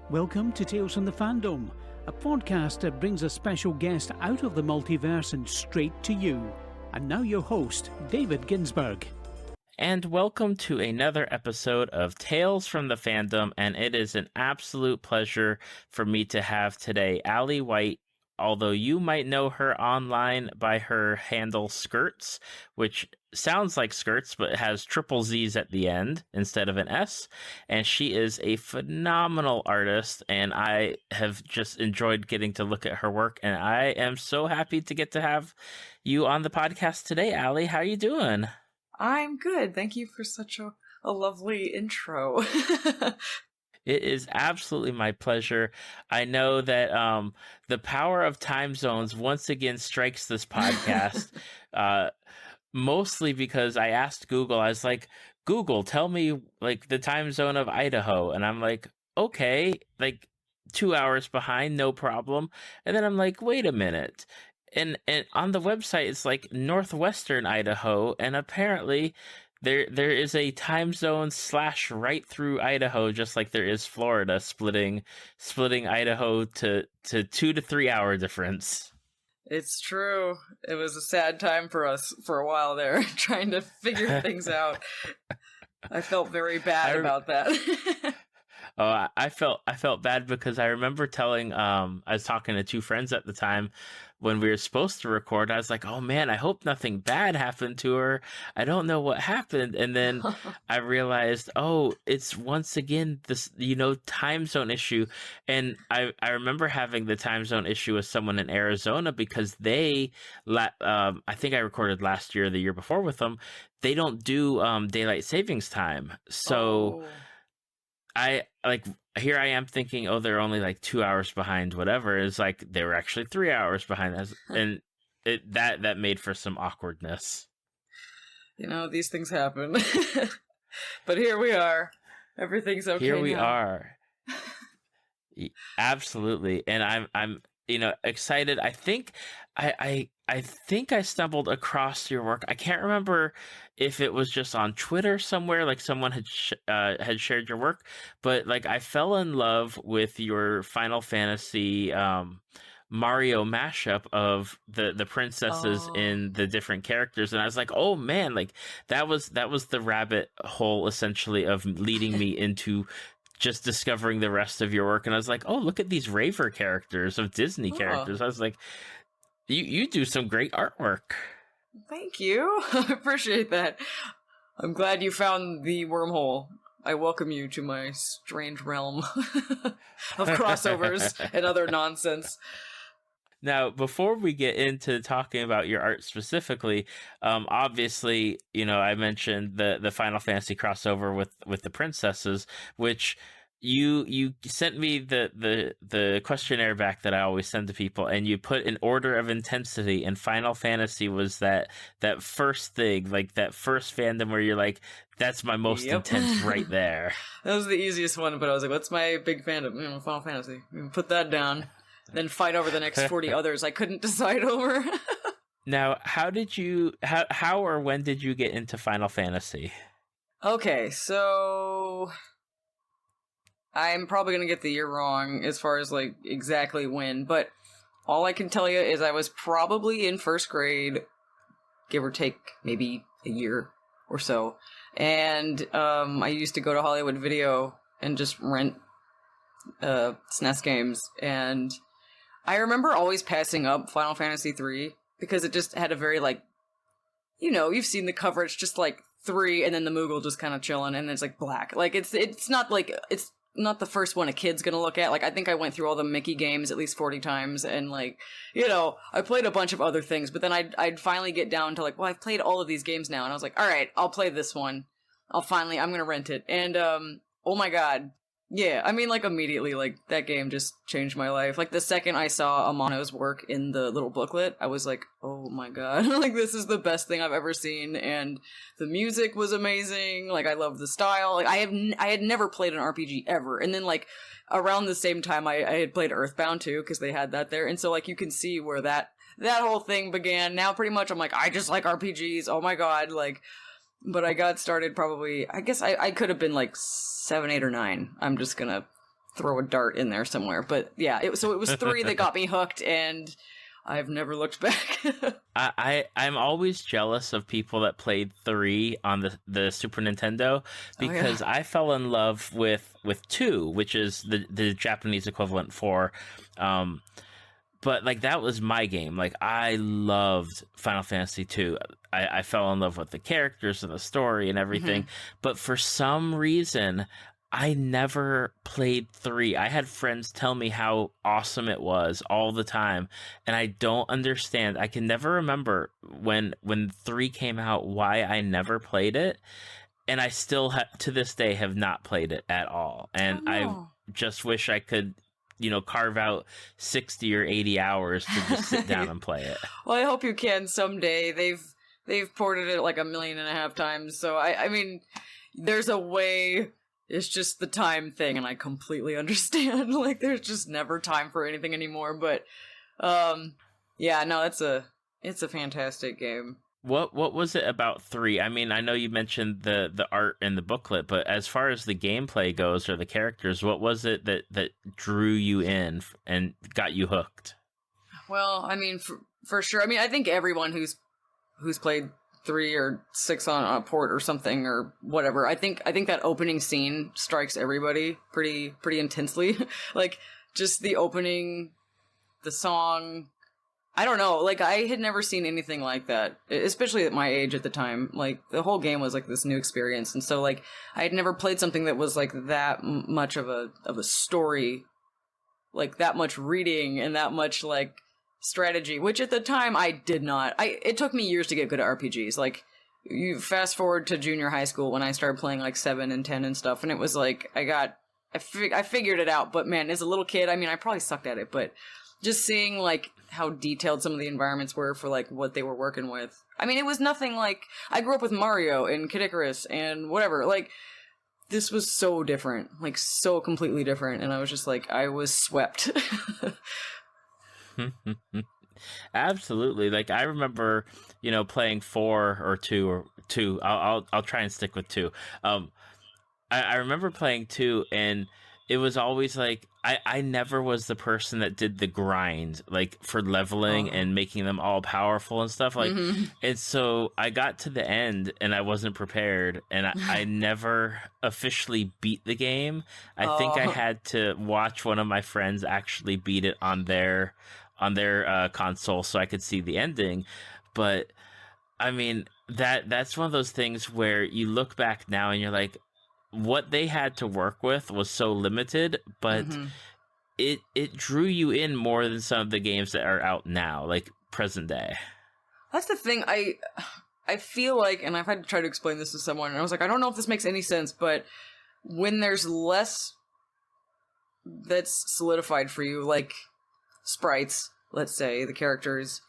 Welcome to Tales from the Fandom, a podcast that brings a special guest out of the multiverse and straight to you. And now your host, David Ginsburg. And welcome to another episode of Tales from the Fandom, and it is an absolute pleasure for me to have today Alli White, although you might know her online by her handle Skirtzzz, which sounds like skirts, but it has triple Z's at the end instead of an S. And she is a phenomenal artist, and I have just enjoyed getting to look at her work. And I am so happy to get to have you on the podcast today, Alli. How are you doing? I'm good. Thank you for such a lovely intro. It is absolutely my pleasure. I know that the power of time zones once again strikes this podcast, mostly because I asked Google, I was like, Google, tell me like the time zone of Idaho. And I'm like, okay, like 2 hours behind, no problem. And then I'm like, wait a minute. And on the website, it's like northwestern Idaho, and apparently there is a time zone / right through Idaho, just like there is Florida, splitting Idaho to 2 to 3 hour difference. It's true. It was a sad time for us for a while there, trying to figure things out. I felt very bad about that. Oh, I felt bad because I remember telling, I was talking to two friends at the time when we were supposed to record. I was like, oh man, I hope nothing bad happened to her. I don't know what happened. And then I realized, oh, it's once again this, time zone issue. And I remember having the time zone issue with someone in Arizona because I think I recorded last year or the year before with them. They don't do daylight savings time. So here I am thinking, oh, they're only like 2 hours behind, whatever. It's like they were actually 3 hours behind us, and that made for some awkwardness. These things happen. But here we are. Everything's okay. Here we are. Absolutely, and I'm excited. I think I stumbled across your work. I can't remember if it was just on Twitter somewhere, like someone had shared your work, but like I fell in love with your Final Fantasy Mario mashup of the princesses in the different characters, and I was like, oh man, like that was the rabbit hole essentially of leading me into just discovering the rest of your work. And I was like, oh, look at these raver characters of Disney characters. I was like, you do some great artwork. Thank you. I appreciate that. I'm glad you found the wormhole. I welcome you to my strange realm of crossovers and other nonsense. Now, before we get into talking about your art specifically, obviously, I mentioned the Final Fantasy crossover with the princesses, which you sent me the questionnaire back that I always send to people, and you put an order of intensity, and Final Fantasy was that first thing, like that first fandom where you're like, that's my most intense right there. That was the easiest one, but I was like, what's my big fandom? Final Fantasy. Put that down. Then fight over the next 40 others I couldn't decide over. Now, how or when did you get into Final Fantasy? Okay, so I'm probably going to get the year wrong as far as like exactly when, but all I can tell you is I was probably in first grade, give or take maybe a year or so. And I used to go to Hollywood Video and just rent SNES games, and I remember always passing up Final Fantasy 3 because it just had a very like, you've seen the cover, it's just like 3 and then the Moogle just kind of chilling and it's like black. Like it's not the first one a kid's gonna look at. Like I think I went through all the Mickey games at least 40 times, and like, I played a bunch of other things, but then I'd finally get down to like, well, I've played all of these games now, and I was like, all right, I'll play this one. I'm gonna rent it. And oh my god. Yeah, I mean, like, immediately, like, that game just changed my life. Like, the second I saw Amano's work in the little booklet, I was like, oh my god, like, this is the best thing I've ever seen, and the music was amazing, like, I love the style, like, I had never played an RPG ever, and then, like, around the same time, I had played Earthbound, too, because they had that there, and so, like, you can see where that whole thing began. Now, pretty much, I'm like, I just like RPGs, oh my god, like, but I got started probably, I guess I could have been, like, 7, 8, or 9. I'm just gonna throw a dart in there somewhere. But yeah, so it was 3 that got me hooked, and I've never looked back. I'm always jealous of people that played 3 on the Super Nintendo, because I fell in love with 2, which is the Japanese equivalent for, but like that was my game. Like I loved Final Fantasy 2. I fell in love with the characters and the story and everything, but for some reason I never played 3. I had friends tell me how awesome it was all the time, and I don't understand. I can never remember when 3 came out why I never played it, and I still to this day have not played it at all. And I just wish I could, carve out 60 or 80 hours to just sit down and play it. Well, I hope you can someday. They've ported it like 1.5 million times, so I mean, there's a way. It's just the time thing, and I completely understand. Like, there's just never time for anything anymore. But, yeah, no, it's a fantastic game. What was it about 3? I mean, I know you mentioned the art in the booklet, but as far as the gameplay goes or the characters, what was it that drew you in and got you hooked? Well, I mean, for sure. I mean, I think everyone who's played 3 or 6 on a port or something or whatever. I think that opening scene strikes everybody pretty intensely. Like, just the opening, the song. I don't know. Like, I had never seen anything like that, especially at my age at the time. Like, the whole game was like this new experience, and so like I had never played something that was like that much of a story, like that much reading and that much like strategy, which at the time I did not. It took me years to get good at RPGs. Like, you fast forward to junior high school when I started playing like 7 and 10 and stuff, and it was like I figured it out. But man, as a little kid, I mean, I probably sucked at it, but just seeing like how detailed some of the environments were for like what they were working with. I mean, it was nothing like I grew up with Mario and Kid Icarus and whatever. Like, this was so different, like so completely different, and I was just like, I was swept. Absolutely. Like, I remember, playing 4 or 2 or 2. I'll try and stick with 2. I remember playing 2, and it was always like I never was the person that did the grind, like for leveling and making them all powerful and stuff like. And so I got to the end and I wasn't prepared, and I never officially beat the game. I think I had to watch one of my friends actually beat it on their console so I could see the ending. But I mean, that's one of those things where you look back now and you're like, what they had to work with was so limited, but it drew you in more than some of the games that are out now, like present day. That's the thing. I feel like, and I've had to try to explain this to someone, and I was like, I don't know if this makes any sense, but when there's less that's solidified for you, like sprites, let's say, the characters,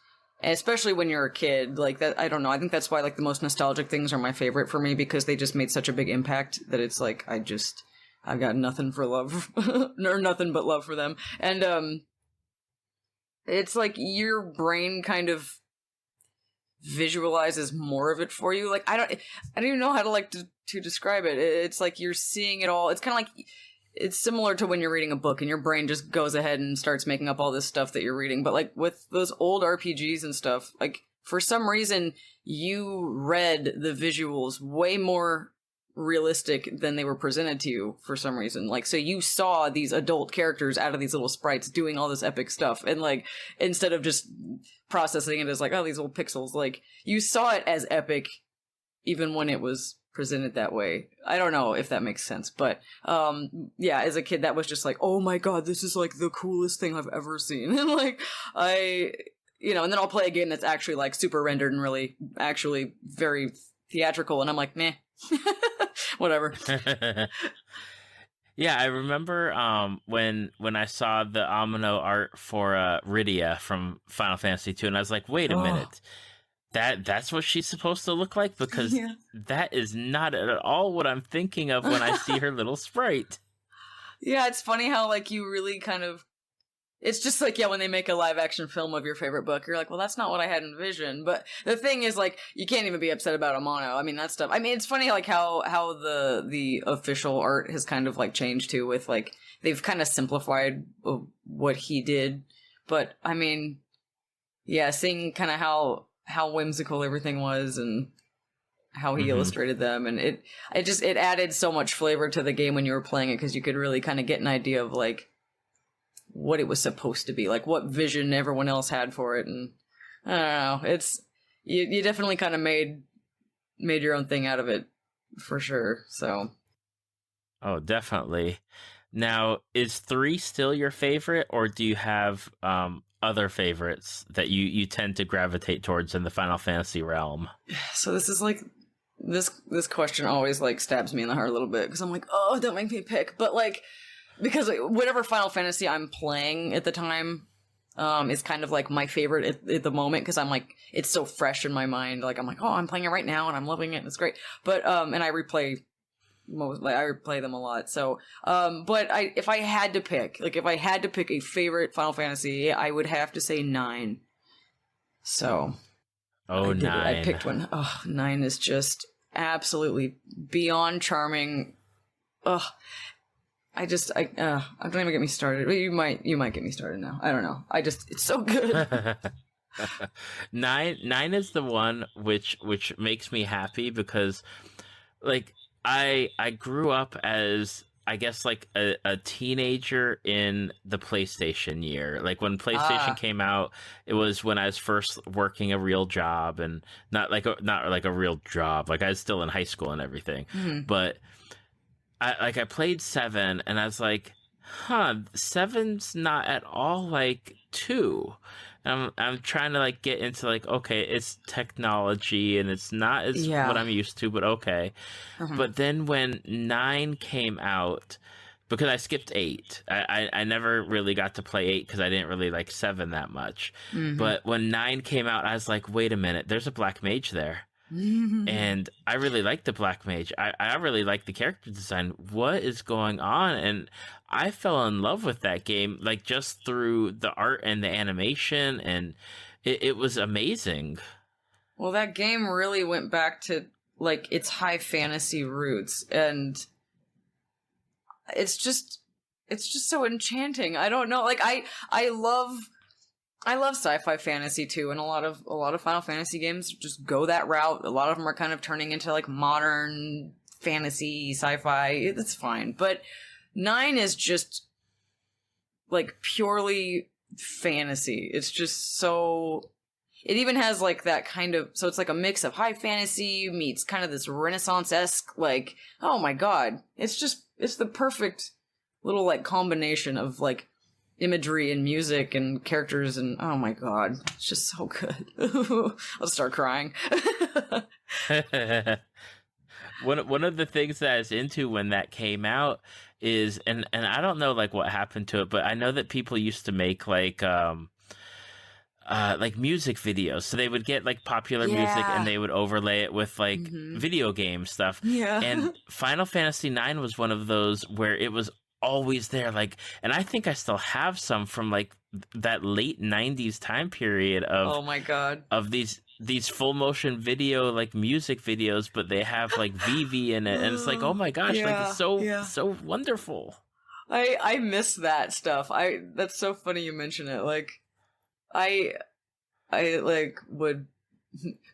and especially when you're a kid, like that, I don't know, I think that's why like the most nostalgic things are my favorite for me, because they just made such a big impact that it's like I've got nothing for love or nothing but love for them. And it's like your brain kind of visualizes more of it for you. Like, I don't even know how to describe it. It's like you're seeing it all. It's kind of like, it's similar to when you're reading a book and your brain just goes ahead and starts making up all this stuff that you're reading. But like with those old RPGs and stuff, like for some reason you read the visuals way more realistic than they were presented to you for some reason. Like, so you saw these adult characters out of these little sprites doing all this epic stuff, and like instead of just processing it as like, oh, these little pixels, like you saw it as epic even when it was presented that way. I don't know if that makes sense, but yeah, as a kid that was just like, oh my god, this is like the coolest thing I've ever seen. And like and then I'll play a game that's actually like super rendered and really actually very theatrical, and I'm like, meh. Whatever. Yeah, I remember when I saw the Amino art for Rydia from Final Fantasy 2, and I was like, wait a minute. That's what she's supposed to look like? Because that is not at all what I'm thinking of when I see her little sprite. Yeah, it's funny how like you really kind of, it's just like, yeah, when they make a live action film of your favorite book, you're like, well, that's not what I had envisioned. But the thing is, like, you can't even be upset about Amano. I mean, that stuff. I mean, it's funny like how the official art has kind of like changed too, with like they've kind of simplified what he did. But I mean, yeah, seeing kind of how whimsical everything was and how he illustrated them, and it added so much flavor to the game when you were playing it, because you could really kind of get an idea of like what it was supposed to be, like what vision everyone else had for it. And I don't know, it's you definitely kind of made your own thing out of it for sure. So Oh, definitely. Now, is 3 still your favorite, or do you have other favorites that you tend to gravitate towards in the Final Fantasy realm? So this is like this question always like stabs me in the heart a little bit, because I'm like, oh, don't make me pick. But like, because like, whatever Final Fantasy I'm playing at the time is kind of like my favorite at the moment, because I'm like, it's so fresh in my mind. Like I'm like, oh, I'm playing it right now and I'm loving it and it's great. But and I replay them a lot. So but if I had to pick a favorite Final Fantasy, I would have to say 9. So Oh, 9. I picked one. Oh, 9 is just absolutely beyond charming. Ugh. I'm don't even get me started. You might get me started now. I don't know. It's so good. 9 is the one which makes me happy, because like I grew up as, I guess, like a teenager in the PlayStation year. Like when PlayStation came out, it was when I was first working a real job, and not like a real job. Like I was still in high school and everything. But I played 7 and I was like, 7's not at all like 2. I'm trying to like get into like, okay, it's technology and it's not as what I'm used to, but okay. But then when 9 came out, because I skipped 8, I never really got to play 8 because I didn't really like 7 that much. But when 9 came out, I was like, wait a minute, there's a black mage there. And I really like the black mage. I really like the character design. What is going on? And I fell in love with that game, like just through the art and the animation, and it was amazing. Well, that game really went back to like its high fantasy roots, and it's just so enchanting. I don't know, like I love sci-fi fantasy too, and a lot of Final Fantasy games just go that route. A lot of them are kind of turning into like modern fantasy sci-fi. It's fine, but 9 is just like purely fantasy. It's just so, it even has like that kind of, so it's like a mix of high fantasy meets kind of this Renaissance-esque, like, oh my god, it's the perfect little like combination of like imagery and music and characters, and oh my god, it's just so good. I'll start crying. One of the things that I was into when that came out is, and I don't know like what happened to it, but I know that people used to make like music videos. So they would get like popular music and they would overlay it with like video game stuff. Yeah. And Final Fantasy IX was one of those where it was always there, like, and I think I still have some from like that late 90s time period of, oh my god, of these full motion video like music videos, but they have like VV in it, and it's like, oh my gosh, like it's so wonderful. I miss that stuff. That's so funny you mention it. Like I like would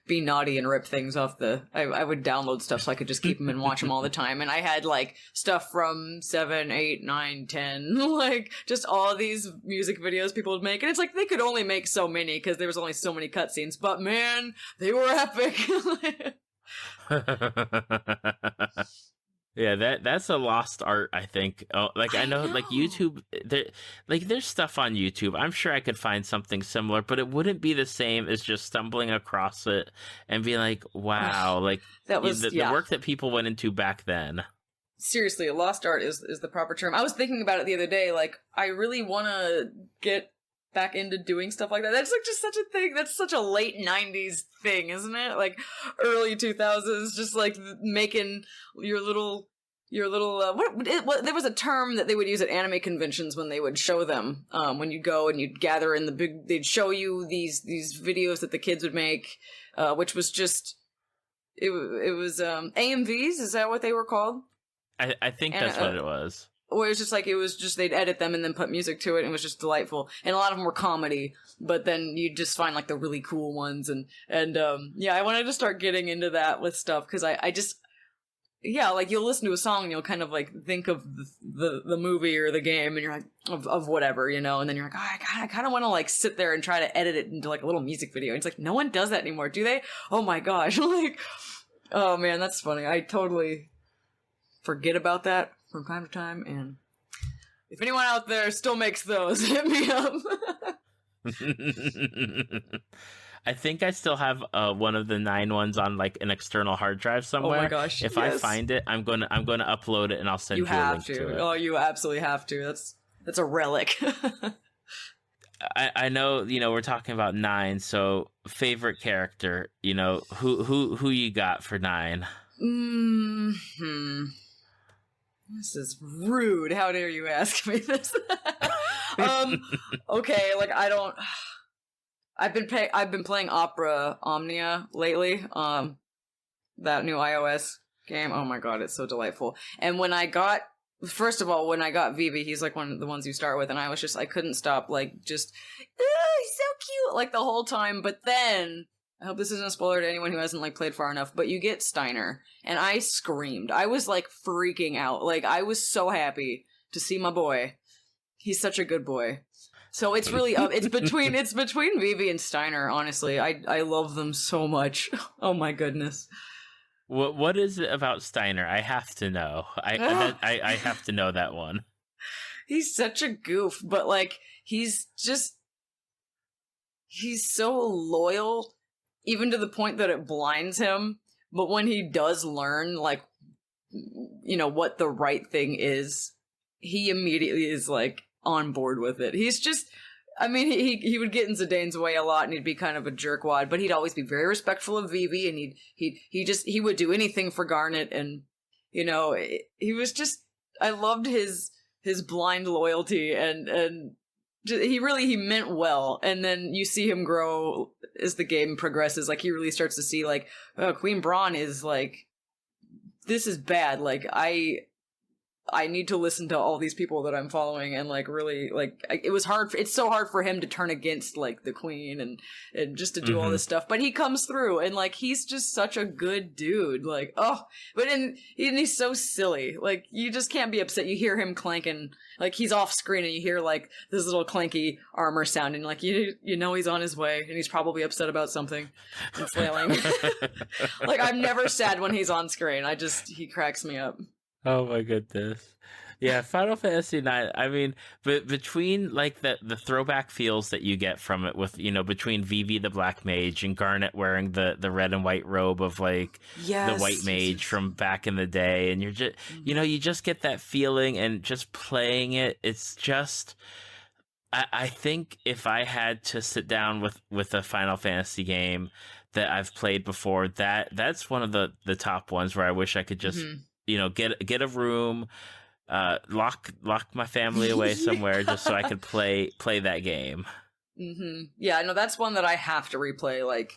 be naughty and rip things off I would download stuff so I could just keep them and watch them all the time. And I had like stuff from 7, 8, 9, 10, like just all these music videos people would make. And it's like, they could only make so many because there was only so many cutscenes, but man, they were epic. Yeah, that's a lost art, I think. Oh, like I know, like YouTube, there's stuff on YouTube. I'm sure I could find something similar, but it wouldn't be the same as just stumbling across it and being like, wow, like that was the work that people went into back then. Seriously, a lost art is the proper term. I was thinking about it the other day. Like, I really want to get back into doing stuff like that. That's like just such a thing. That's such a late 90s thing, isn't it? Like early 2000s, just like making your little there was a term that they would use at anime conventions when they would show them, when you go and you'd gather in they'd show you these videos that the kids would make, which was just, it was AMVs, is that what they were called? I think that's what it was. where it was just they'd edit them and then put music to it, and it was just delightful. And a lot of them were comedy, but then you just find like the really cool ones, and yeah, I wanted to start getting into that with stuff because I just. Yeah, like you'll listen to a song and you'll kind of like think of the movie or the game, and you're like of whatever, and then you're like, oh, I kind of want to like sit there and try to edit it into like a little music video. And it's like no one does that anymore, do they? Oh my gosh, like, oh man, that's funny. I totally forget about that from time to time, and if anyone out there still makes those, hit me up. I think I still have one of the 9 ones on like an external hard drive somewhere. Oh my gosh! If I find it, I'm gonna upload it and I'll send you a link to it. Oh, you absolutely have to. That's a relic. I know, we're talking about 9. So favorite character, who you got for 9? This is rude. How dare you ask me this? Okay, like I don't. I've been playing Opera Omnia lately. That new iOS game. Oh my god, it's so delightful. And when I got Vivi, he's like one of the ones you start with, and I couldn't stop, like, just, he's so cute, like, the whole time. But then, I hope this isn't a spoiler to anyone who hasn't, like, played far enough, but you get Steiner, and I screamed. I was, like, freaking out. Like, I was so happy to see my boy. He's such a good boy. So it's really it's between Vivi and Steiner, honestly. I love them so much. Oh my goodness. What is it about Steiner? I have to know. I have to know that one. He's such a goof, but like he's so loyal, even to the point that it blinds him. But when he does learn, like, what the right thing is, he immediately is like on board with it. He's just, I mean, he would get in Zidane's way a lot, and he'd be kind of a jerkwad, but he'd always be very respectful of Vivi, and he would do anything for Garnet, and he was just, I loved his blind loyalty, and he meant well. And then you see him grow as the game progresses. Like, he really starts to see, like, oh, Queen Braun is like, this is bad. Like, I need to listen to all these people that I'm following, and like really, like, it's so hard for him to turn against like the queen and just to do all this stuff, but he comes through, and like he's just such a good dude. Like, and he's so silly. Like, you just can't be upset. You hear him clanking, like he's off screen, and you hear like this little clanky armor sound, and like he's on his way, and he's probably upset about something and flailing. Like, I'm never sad when he's on screen. He cracks me up. Oh my goodness. Yeah, Final Fantasy IX, I mean, but between like the throwback feels that you get from it with, between Vivi the Black Mage and Garnet wearing the red and white robe of like the White Mage from back in the day, and you're just, you just get that feeling, and just playing it, it's just, I think if I had to sit down with a Final Fantasy game that I've played before, that's one of the top ones where I wish I could just get a room, lock my family away somewhere just so I could play that game. Yeah, no, that's one that I have to replay like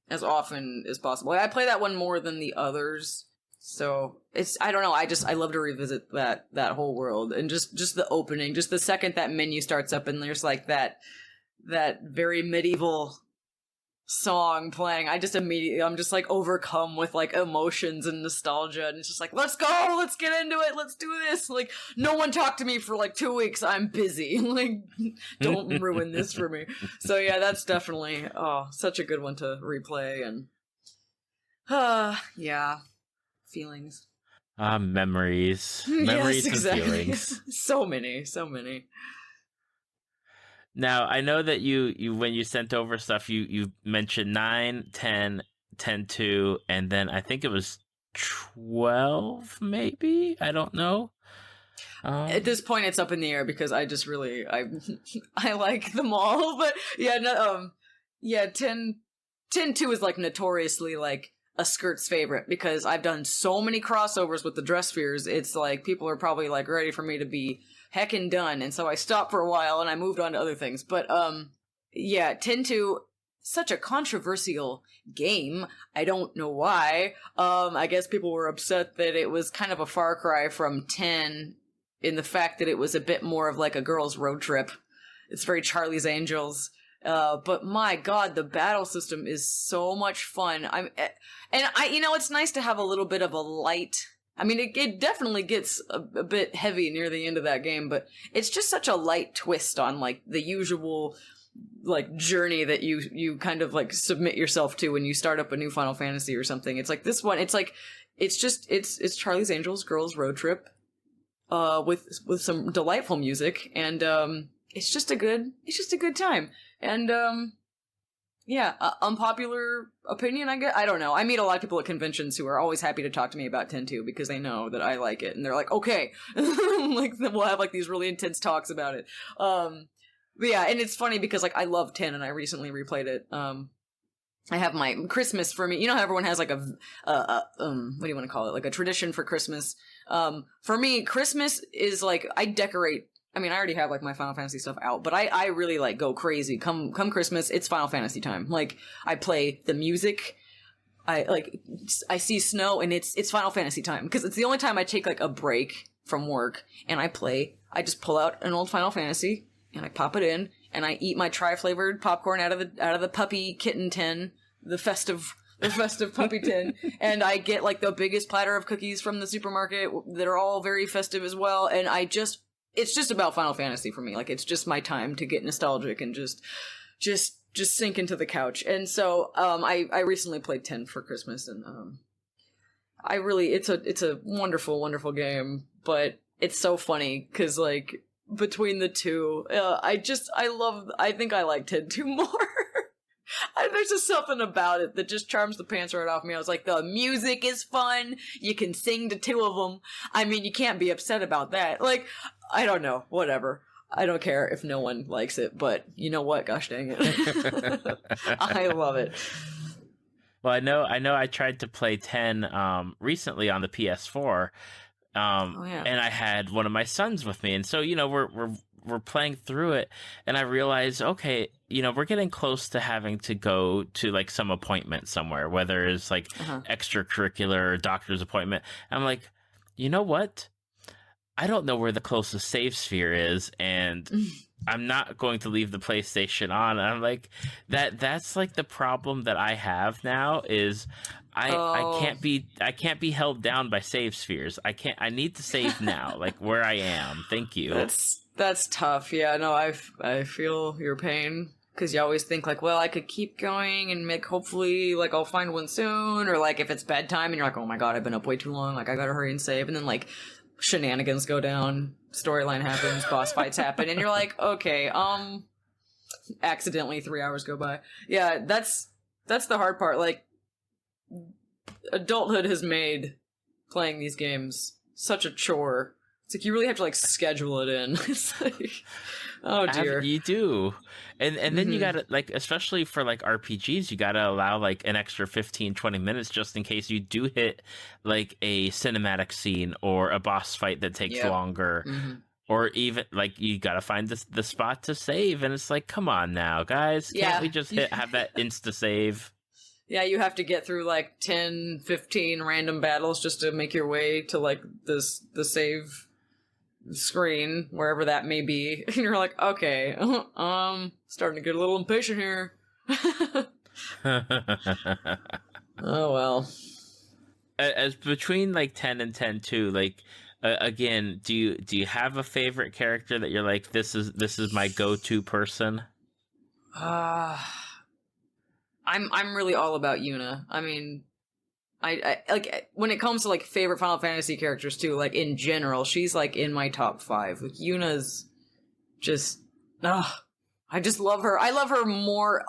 as often as possible. I play that one more than the others, so I don't know. I love to revisit that whole world, and just the opening, just the second that menu starts up and there's like that very medieval song playing, I'm just like overcome with like emotions and nostalgia, and it's just like, let's go, let's get into it, let's do this. Like, no one talked to me for like 2 weeks, I'm busy. Like, don't ruin this for me. So yeah, that's definitely such a good one to replay. And yeah, feelings, memories yes, exactly. And feelings. so many. Now, I know that you when you sent over stuff, you mentioned 9, 10, 10-2, and then I think it was 12, maybe? I don't know. At this point, it's up in the air because I just really, I like them all. But yeah, 10-2 is like notoriously like a Skirtzzz favorite because I've done so many crossovers with the dress spheres. It's like people are probably like ready for me to be heckin' done, and so I stopped for a while and I moved on to other things. But yeah, 10-2, such a controversial game. I don't know why. I guess people were upset that it was kind of a far cry from 10 in the fact that it was a bit more of like a girl's road trip. It's very Charlie's Angels. But my God, the battle system is so much fun. It's nice to have a little bit of a light. I mean, it definitely gets a bit heavy near the end of that game, but it's just such a light twist on like the usual like journey that you kind of like submit yourself to when you start up a new Final Fantasy or something. It's like this one. It's like it's Charlie's Angels Girls Road Trip, with some delightful music, and it's just a good time. And unpopular opinion, I guess. I don't know. I meet a lot of people at conventions who are always happy to talk to me about 10-2 because they know that I like it, and they're like, okay, like we'll have like these really intense talks about it. But yeah, and it's funny because like I love 10 and I recently replayed it. I have my Christmas for me. You know how everyone has like a what do you want to call it? Like a tradition for Christmas. For me, Christmas is like I decorate. I mean, I already have like my Final Fantasy stuff out, but I really like go crazy. Come Christmas, it's Final Fantasy time. Like I play the music. I see snow and it's Final Fantasy time because it's the only time I take like a break from work and I just pull out an old Final Fantasy and I pop it in and I eat my tri-flavored popcorn out of the puppy kitten tin, the festive puppy tin, and I get like the biggest platter of cookies from the supermarket that are all very festive as well, and it's just about Final Fantasy for me. Like it's just my time to get nostalgic and just sink into the couch. And so I recently played 10 for Christmas, and it's a wonderful, wonderful game, but it's so funny because like between the two, I think I like 10-2 more. There's just something about it that just charms the pants right off me. I was like, the music is fun. You can sing to two of them. I mean, you can't be upset about that. Like, I don't know. Whatever. I don't care if no one likes it, but you know what? Gosh dang it. I love it. Well, I know I tried to play 10 recently on the PS4. And I had one of my sons with me. And so, you know, we're playing through it, and I realized, okay, you know, we're getting close to having to go to like some appointment somewhere, whether it's like extracurricular or doctor's appointment. I'm like, you know what? I don't know where the closest save sphere is, and I'm not going to leave the PlayStation on. And I'm like, that's like the problem that I have now is I can't be held down by save spheres. I need to save now, like where I am. Thank you. That's tough. Yeah, no, I feel your pain because you always think like, well, I could keep going and hopefully like I'll find one soon, or like if it's bedtime and you're like, oh my God, I've been up way too long, like I gotta hurry and save, and then like shenanigans go down, storyline happens, boss fights happen, and you're like, okay, accidentally 3 hours go by. Yeah, that's the hard part. Like adulthood has made playing these games such a chore. It's like you really have to like schedule it in. It's like, oh dear. You do. And then you gotta like, especially for like RPGs, you gotta allow like an extra 15-20 minutes just in case you do hit like a cinematic scene or a boss fight that takes longer. Or even like you gotta find the spot to save, and it's like, come on now, guys. Can't we just have that insta save? Yeah, you have to get through like 10, 15 random battles just to make your way to like the save screen, wherever that may be. And you're like, okay, starting to get a little impatient here. Oh well. As between like 10 and 10-2, like again, do you have a favorite character that you're like, this is my go-to person? I'm really all about Yuna. I mean, I like when it comes to like favorite Final Fantasy characters too, like in general, she's like in my top 5. Like Yuna's just I just love her. I love her more.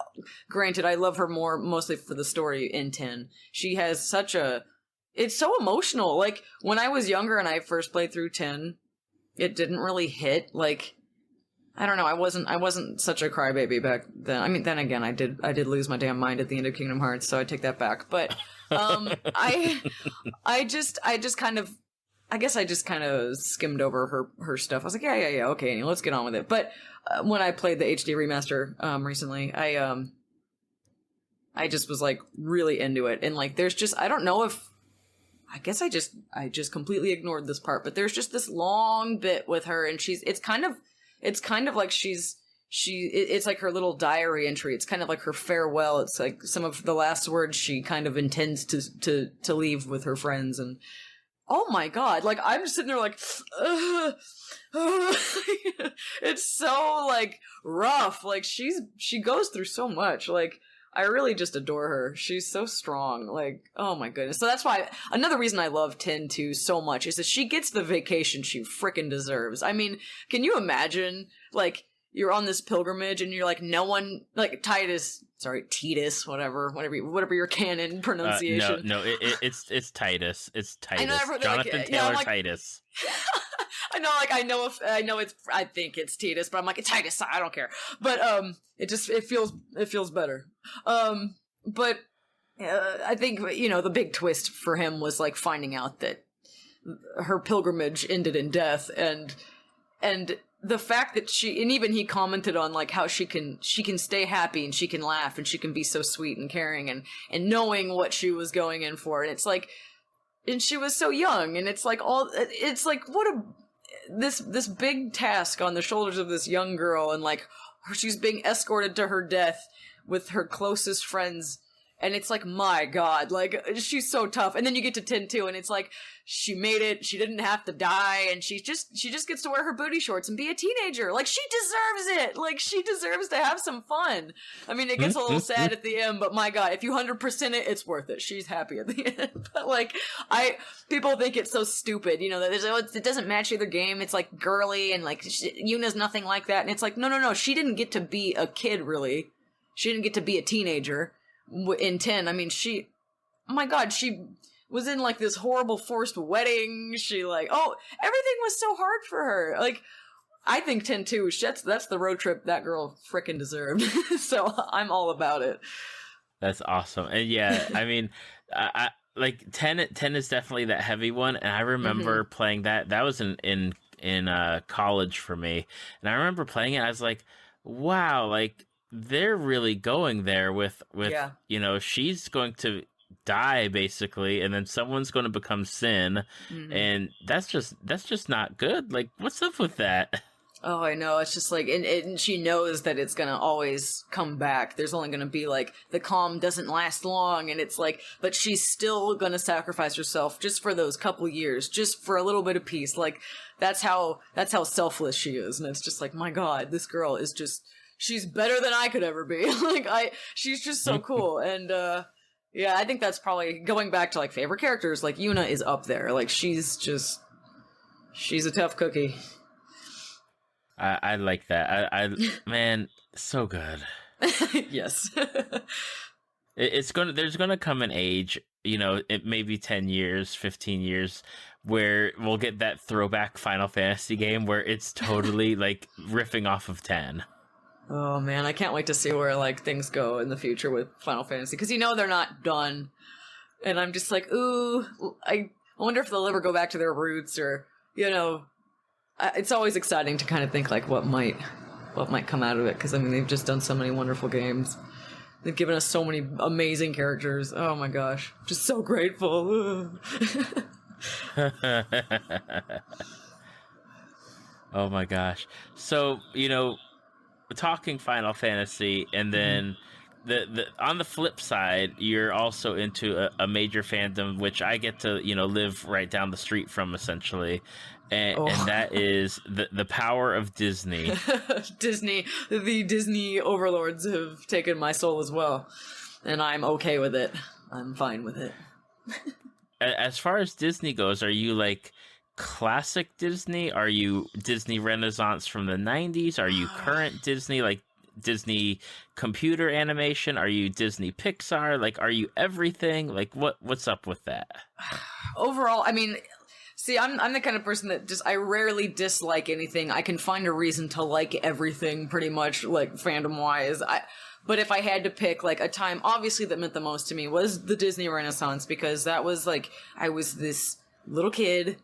Granted, I love her more mostly for the story in 10. She has it's so emotional. Like when I was younger and I first played through 10, it didn't really hit. Like I don't know. I wasn't such a crybaby back then. I mean, then again, I did lose my damn mind at the end of Kingdom Hearts, so I take that back. But I just kind of skimmed over her stuff. I was like, yeah, okay, let's get on with it. But when I played the HD remaster recently, I just was like really into it, and like there's just I don't know if I guess I just completely ignored this part, but there's just this long bit with her, and it's kind of like it's like her little diary entry. It's kind of like her farewell. It's like some of the last words she kind of intends to leave with her friends. And oh my god, like I'm just sitting there like, it's so like rough. Like she goes through so much. Like I really just adore her. She's so strong. Like, oh my goodness. So that's why another reason I love 10-2 so much is that she gets the vacation she frickin' deserves. I mean, can you imagine like you're on this pilgrimage and you're like, no one, like Titus, whatever your canon pronunciation. It's Titus. It's Titus. Jonathan Taylor yeah, like, Titus. I think it's Titus, but I'm like, it's Titus, I don't care. But, it feels better. But, I think, the big twist for him was like finding out that her pilgrimage ended in death, and the fact that and even he commented on like how she can stay happy and she can laugh and she can be so sweet and caring and knowing what she was going in for. And it's like, and she was so young, and it's like this big task on the shoulders of this young girl, and like she's being escorted to her death with her closest friends. And it's like, my god, like, she's so tough. And then you get to 10-2, and it's like, she made it, she didn't have to die, and she just gets to wear her booty shorts and be a teenager. Like, she deserves it! Like, she deserves to have some fun. I mean, it gets a little sad at the end, but my god, if you 100% it, it's worth it. She's happy at the end. But, like, people think it's so stupid, that it doesn't match either game, it's, like, girly, and, like, Yuna's nothing like that, and it's like, no, she didn't get to be a kid, really. She didn't get to be a teenager. In 10, I mean, she was in like this horrible forced wedding. She like, everything was so hard for her. Like, I think 10-2, that's the road trip that girl frickin' deserved. So I'm all about it. That's awesome. And yeah, I mean, I like 10 is definitely that heavy one. And I remember playing that was in college for me. And I remember playing it. I was like, wow, like, they're really going there with she's going to die basically, and then someone's going to become Sin, and that's just not good. Like, what's up with that? Oh, I know. It's just like, and she knows that it's gonna always come back. There's only gonna be like, the calm doesn't last long, and it's like, but she's still gonna sacrifice herself just for those couple years, just for a little bit of peace. Like, that's how selfless she is, and it's just like, my god, this girl is just. She's better than I could ever be. She's just so cool. And, yeah, I think that's probably, going back to, like, favorite characters, like, Yuna is up there. Like, she's a tough cookie. I like that. Man, so good. Yes. There's gonna come an age, it may be 10 years, 15 years, where we'll get that throwback Final Fantasy game where it's totally, like, riffing off of 10. Oh man, I can't wait to see where like things go in the future with Final Fantasy, because they're not done, and I'm just like, ooh, I wonder if they'll ever go back to their roots, or it's always exciting to kind of think like what might come out of it, because I mean they've just done so many wonderful games, they've given us so many amazing characters. Oh my gosh, just so grateful. Oh my gosh, so talking Final Fantasy, and then the on the flip side, you're also into a major fandom, which I get to live right down the street from, essentially, and that is the power of Disney. The Disney overlords have taken my soul as well, and I'm okay with it. I'm fine with it. As far as Disney goes, are you like classic Disney? Are you Disney Renaissance from the 90s? Are you current Disney, like Disney computer animation? Are you Disney Pixar? Like, are you everything? Like, what's up with that? Overall, I mean, see, I'm the kind of person that I rarely dislike anything. I can find a reason to like everything, pretty much, like fandom wise. But if I had to pick like a time, obviously that meant the most to me was the Disney Renaissance, because that was like, I was this little kid,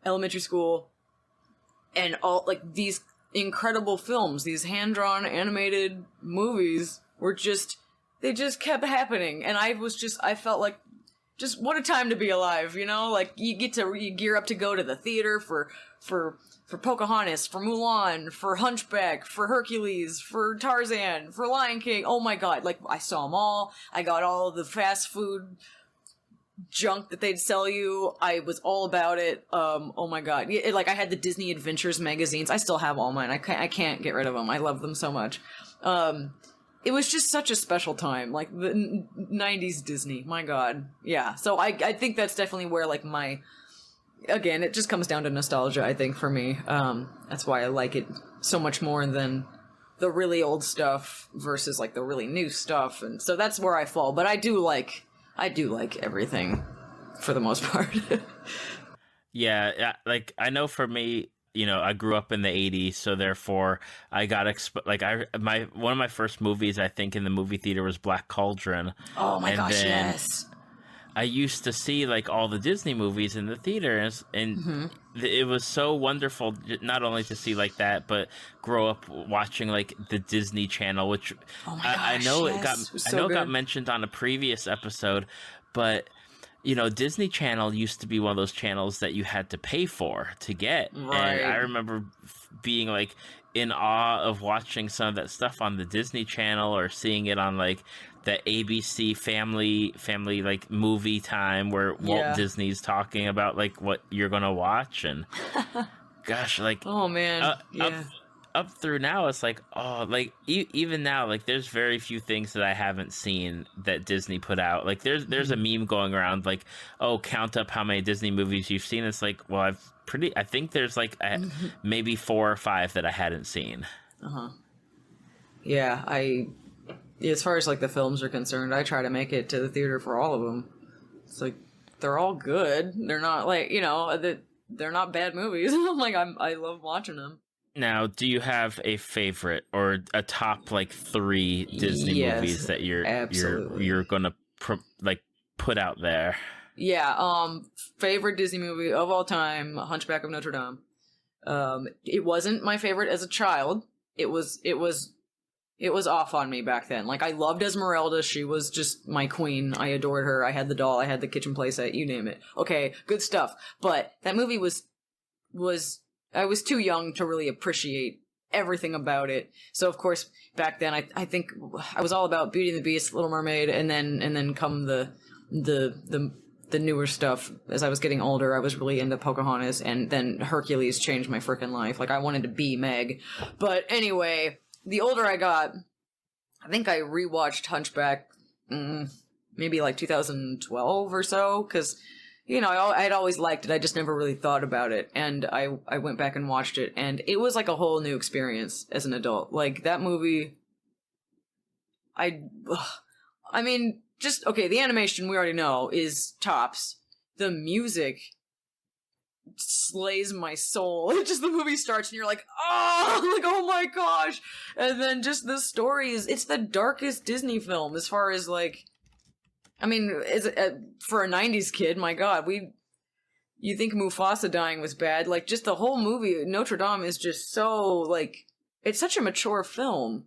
elementary school, and all like these incredible films, these hand-drawn animated movies were they just kept happening, and I felt like just what a time to be alive, you know? Like, you gear up to go to the theater for Pocahontas, for Mulan, for Hunchback, for Hercules, for Tarzan, for Lion King. Oh my god, like, I saw them all. I got all the fast food junk that they'd sell you. I was all about it. Oh my god. Like, I had the Disney Adventures magazines. I still have all mine. I can't get rid of them. I love them so much. It was just such a special time, like the 90s Disney. My god. Yeah. So I think that's definitely where, like, again, it just comes down to nostalgia, I think, for me. That's why I like it so much more than the really old stuff versus, like, the really new stuff. And so that's where I fall. But I do like everything for the most part. Yeah, like, I know for me, you know, I grew up in the 80s, so therefore I got one of my first movies, I think, in the movie theater was Black Cauldron. Oh my gosh, yes. I used to see, like, all the Disney movies in the theaters, and it was so wonderful not only to see, like, that, but grow up watching, like, the Disney Channel, which I know it got mentioned on a previous episode, but, you know, Disney Channel used to be one of those channels that you had to pay for to get. Right. And I remember being, like, in awe of watching some of that stuff on the Disney Channel, or seeing it on, like, the ABC family like movie time where Walt Disney's talking about, like, what you're gonna watch. And gosh, like, oh man, up through now, it's like, oh, like, even now, like, there's very few things that I haven't seen that Disney put out. Like, there's a meme going around, like, oh, count up how many Disney movies you've seen. It's like, well, I think there's, like, maybe 4 or 5 that I hadn't seen. Yeah, as far as, like, the films are concerned, I try to make it to the theater for all of them. It's like, they're all good. They're not, like, you know, they're not bad movies. I'm like, I love watching them. Now, do you have a favorite or a top, like, 3 Disney movies that you're gonna put out there? Yeah, favorite Disney movie of all time, Hunchback of Notre Dame. It wasn't my favorite as a child. It was off on me back then. Like, I loved Esmeralda. She was just my queen. I adored her. I had the doll. I had the kitchen playset. You name it. Okay, good stuff. But that movie was I was too young to really appreciate everything about it. So, of course, back then, I think I was all about Beauty and the Beast, Little Mermaid, and then come the newer stuff. As I was getting older, I was really into Pocahontas, and then Hercules changed my freaking life. Like, I wanted to be Meg. But anyway, the older I got, I think I rewatched Hunchback maybe like 2012 or so, because, you know, I'd always liked it. I just never really thought about it. And I went back and watched it, and it was like a whole new experience as an adult. Like, that movie, I mean, just, okay, the animation we already know is tops. The music slays my soul. It just, the movie starts and you're like, oh, like, oh my gosh. And then just the story it's the darkest Disney film as far as, like, I mean, for a 90s kid, my god, you think Mufasa dying was bad. Like, just the whole movie, Notre Dame, is just so, like, it's such a mature film.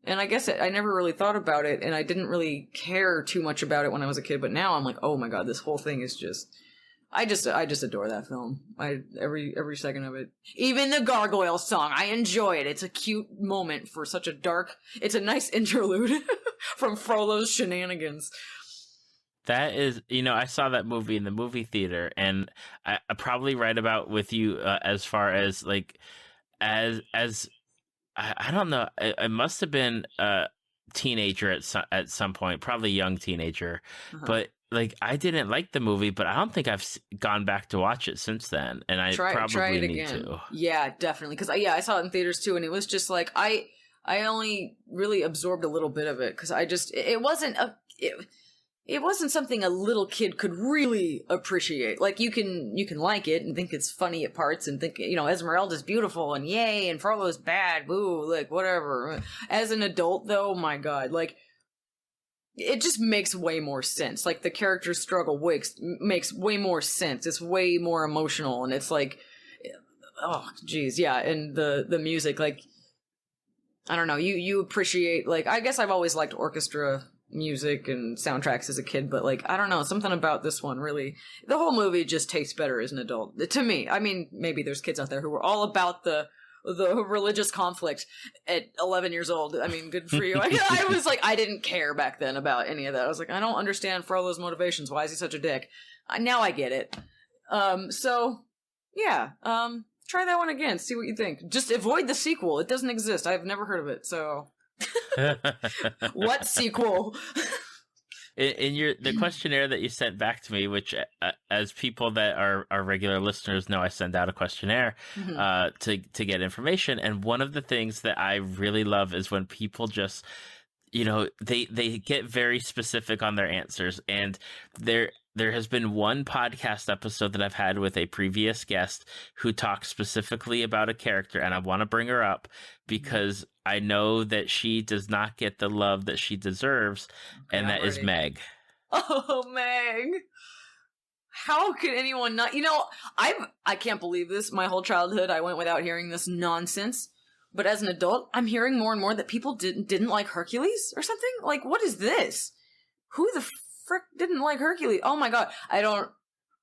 And I guess I never really thought about it, and I didn't really care too much about it when I was a kid, but now I'm like, oh my god, this whole thing is just, I just adore that film. Every second of it. Even the gargoyle song, I enjoy it. It's a cute moment for such a dark, it's a nice interlude from Frollo's shenanigans. That is, you know, I saw that movie in the movie theater, and I probably right about with you as far as, like, as I don't know, I must have been a teenager at some point, probably young teenager, but, like, I didn't like the movie, but I don't think I've gone back to watch it since then, and I probably need to. Yeah, definitely, because I saw it in theaters too, and it was just like, I only really absorbed a little bit of it, because it wasn't something a little kid could really appreciate. Like, you can like it and think it's funny at parts and think, you know, Esmeralda's beautiful and yay, and Frollo's bad, boo, like, whatever. As an adult, though, my god, like, it just makes way more sense. Like, the character's struggle makes way more sense. It's way more emotional, and it's like, oh, geez, yeah, and the music, like, I don't know, you appreciate, like, I guess I've always liked orchestra music and soundtracks as a kid, but like, I don't know, something about this one really, the whole movie just tastes better as an adult to me. I mean, maybe there's kids out there who were all about the religious conflict at 11 years old. I mean, good for you. I was like, I didn't care back then about any of that. I was like, I don't understand Frollo's motivations. Why is he such a dick? Now I get it. So yeah, try that one again. See what you think. Just avoid the sequel. It doesn't exist. I've never heard of it. So what sequel? In the questionnaire that you sent back to me, which as people that are regular listeners know, I send out a questionnaire to get information. And one of the things that I really love is when people just, they get very specific on their answers. And there has been one podcast episode that I've had with a previous guest who talks specifically about a character, and I want to bring her up because I know that she does not get the love that she deserves, and that is Meg. Oh, Meg. How could anyone not? I can't believe this. My whole childhood, I went without hearing this nonsense. But as an adult, I'm hearing more and more that people didn't like Hercules or something. Like, what is this? Who the frick didn't like Hercules? Oh my god, I don't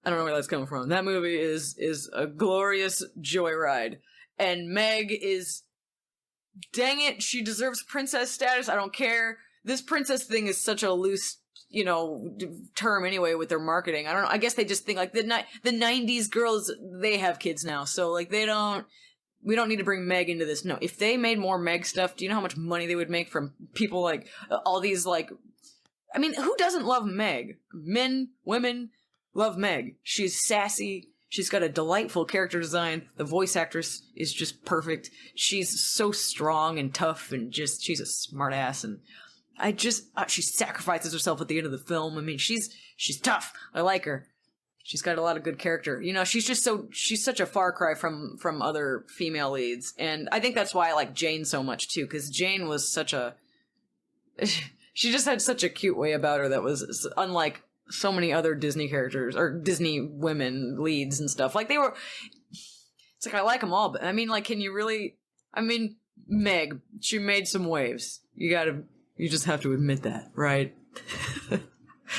know where that's coming from. That movie is a glorious joyride, and Meg is, dang it, she deserves princess status. I don't care. This princess thing is such a loose, term anyway with their marketing. I don't know. I guess they just think like the 90s girls, they have kids now, so like we don't need to bring Meg into this. No, if they made more Meg stuff, do you know how much money they would make from people like all these like, I mean, who doesn't love Meg? Men, women love Meg. She's sassy. She's got a delightful character design. The voice actress is just perfect. She's so strong and tough and just, she's a smart ass. And she sacrifices herself at the end of the film. I mean, she's tough. I like her. She's got a lot of good character. She's such a far cry from other female leads. And I think that's why I like Jane so much too, because Jane was she just had such a cute way about her that was unlike so many other Disney characters or Disney women leads and stuff. Like it's like I like them all, but I mean, like, can you really? I mean, Meg, she made some waves. You just have to admit that, right?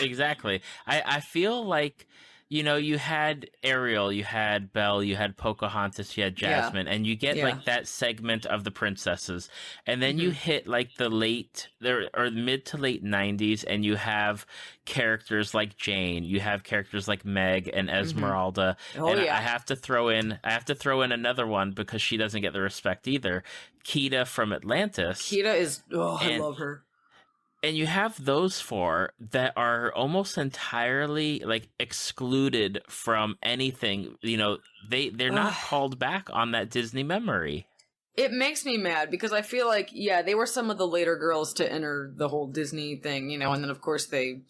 Exactly. I feel like, you had Ariel, you had Belle, you had Pocahontas, you had Jasmine, and you get like that segment of the princesses, and then you hit like the mid to late 90s, and you have characters like Jane, you have characters like Meg and Esmeralda. I have to throw in another one because she doesn't get the respect either. Kida from Atlantis. Kida is I love her. And you have those four that are almost entirely like excluded from anything. They're not called back on that Disney memory. It makes me mad because I feel like, they were some of the later girls to enter the whole Disney thing, and then of course they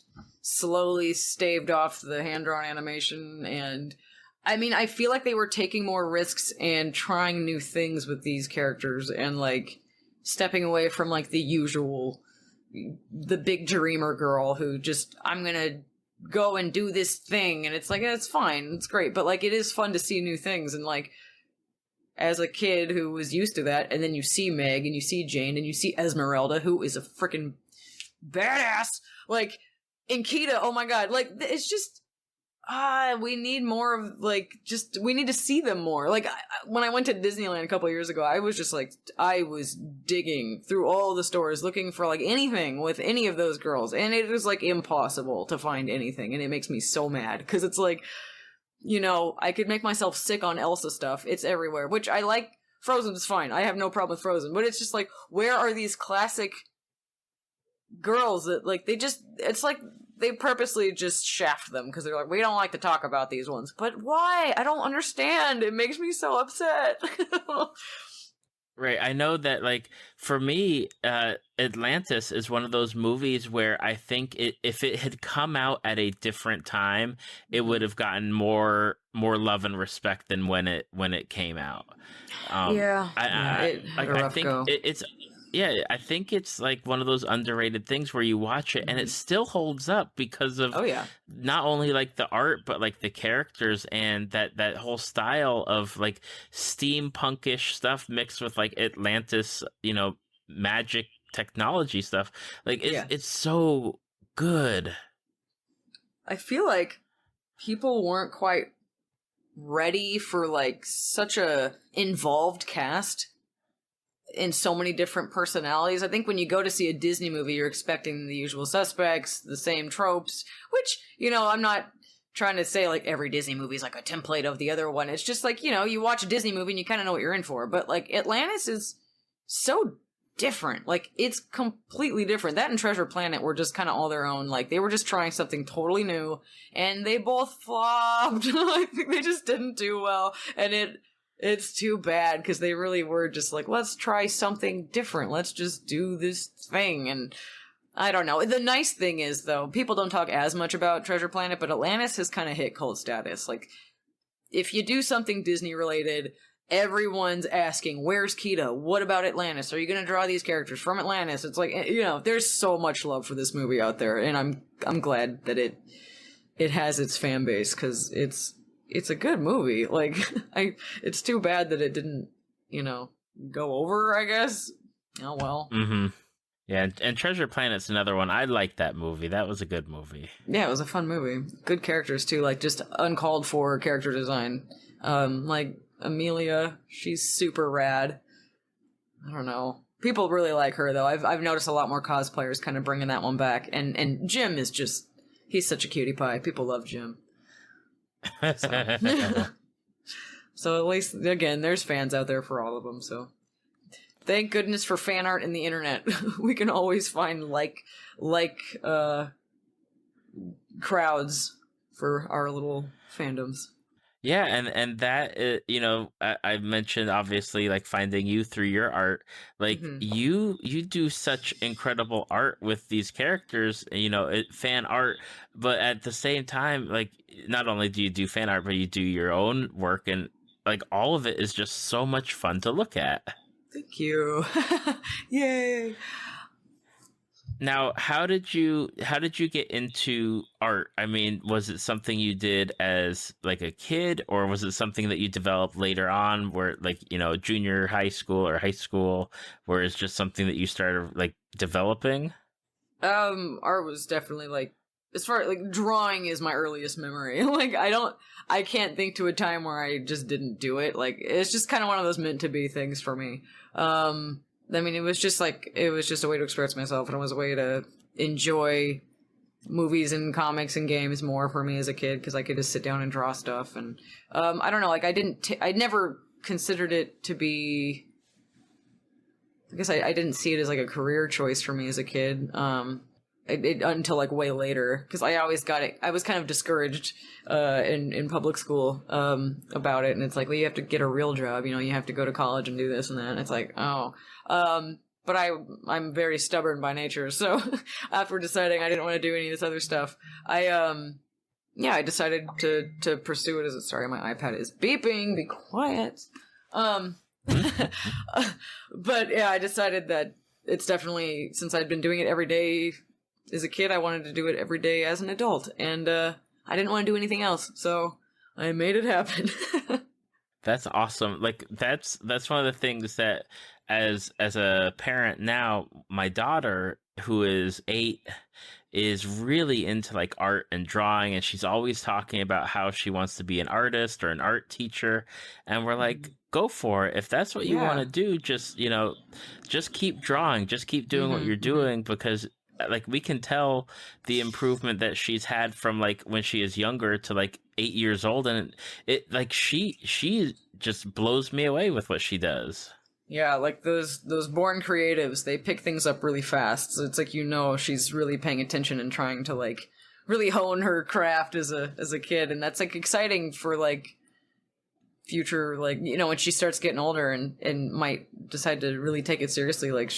slowly staved off the hand-drawn animation. And I mean, I feel like they were taking more risks and trying new things with these characters and like stepping away from like the big dreamer girl who just, I'm gonna go and do this thing, and it's like, it's fine, it's great, but like, it is fun to see new things. And like, as a kid who was used to that, and then you see Meg and you see Jane and you see Esmeralda, who is a freaking badass, like, in Kida, oh my god, like, it's just we need more of like, just, we need to see them more. Like, when I went to Disneyland a couple years ago, I was just like, I was digging through all the stores looking for like anything with any of those girls, and it was like impossible to find anything, and it makes me so mad because it's like, I could make myself sick on Elsa stuff. It's everywhere, which I like. Frozen's fine. I have no problem with Frozen, but it's just like, where are these classic girls that like, it's like they purposely just shaft them because they're like, we don't like to talk about these ones. But why? I don't understand. It makes me so upset. Right. I know that, like, for me, Atlantis is one of those movies where I think if it had come out at a different time, it would have gotten more love and respect than when it came out. I think it's like one of those underrated things where you watch it and it still holds up because of not only like the art, but like the characters and that whole style of like steampunkish stuff mixed with like Atlantis, magic technology stuff. Like it's so good. I feel like people weren't quite ready for like such a involved cast and so many different personalities. I think when you go to see a Disney movie, you're expecting the usual suspects, the same tropes, which, you know, I'm not trying to say like every Disney movie is like a template of the other one. It's just like, you know, you watch a Disney movie and you kind of know what you're in for. But like Atlantis is so different. Like it's completely different. That and Treasure Planet were just kind of all their own. Like they were just trying something totally new and they both flopped. I think they just didn't do well. And it's too bad because they really were just like, let's try something different. Let's just do this thing. And I don't know. The nice thing is, though, people don't talk as much about Treasure Planet, but Atlantis has kind of hit cult status. Like, if you do something Disney-related, everyone's asking, where's Kida? What about Atlantis? Are you going to draw these characters from Atlantis? It's like, you know, there's so much love for this movie out there, and I'm glad that it has its fan base, because it's a good movie. Like, it's too bad that it didn't, you know, go over, I guess. Oh, well. Mm-hmm. Yeah, and Treasure Planet's another one. I liked that movie. That was a good movie. Yeah, it was a fun movie. Good characters, too. Like, just uncalled for character design. Like, Amelia, she's super rad. I don't know. People really like her, though. I've noticed a lot more cosplayers kind of bringing that one back. And Jim is just... He's such a cutie pie. People love Jim. So at least, again, there's fans out there for all of them, so... Thank goodness for fan art in the internet. We can always find crowds for our little fandoms. Yeah, and that, you know, I mentioned obviously like finding you through your art. Like you do such incredible art with these characters, you know, fan art. But at the same time, like not only do you do fan art, but you do your own work, and like all of it is just so much fun to look at. Thank you. Yay. Now, how did you get into art? I mean, was it something you did as like a kid, or was it something that you developed later on, where like, you know, junior high school or high school, where it's just something that you started like developing? Art was definitely like, as far like drawing is my earliest memory. Like I can't think to a time where I just didn't do it. Like it's just kind of one of those meant to be things for me. I mean, it was just a way to express myself, and it was a way to enjoy movies and comics and games more for me as a kid, because I could just sit down and draw stuff. And I don't know, like I never considered it to be. I guess I didn't see it as like a career choice for me as a kid. Until like way later, because I always got it. I was kind of discouraged in public school about it, and it's like, well, you have to get a real job, you know, you have to go to college and do this and that. And it's like, oh, but I'm very stubborn by nature, so after deciding I didn't want to do any of this other stuff, I decided to pursue it as a. Sorry, my iPad is beeping. Be quiet. But yeah, I decided that it's definitely, since I'd been doing it every day as a kid, I wanted to do it every day as an adult, and I didn't want to do anything else, so I made it happen. That's awesome. Like that's one of the things that as a parent now, my daughter, who is 8, is really into like art and drawing, and she's always talking about how she wants to be an artist or an art teacher, and we're like, go for it. If that's what you want to do, just, you know, just keep drawing, just keep doing what you're doing, because like we can tell the improvement that she's had from like when she is younger to like 8 years old, and it like she just blows me away with what she does. Yeah, like those born creatives, they pick things up really fast. So it's like, you know, she's really paying attention and trying to like really hone her craft as a kid, and that's like exciting for like future, like, you know, when she starts getting older and might decide to really take it seriously, like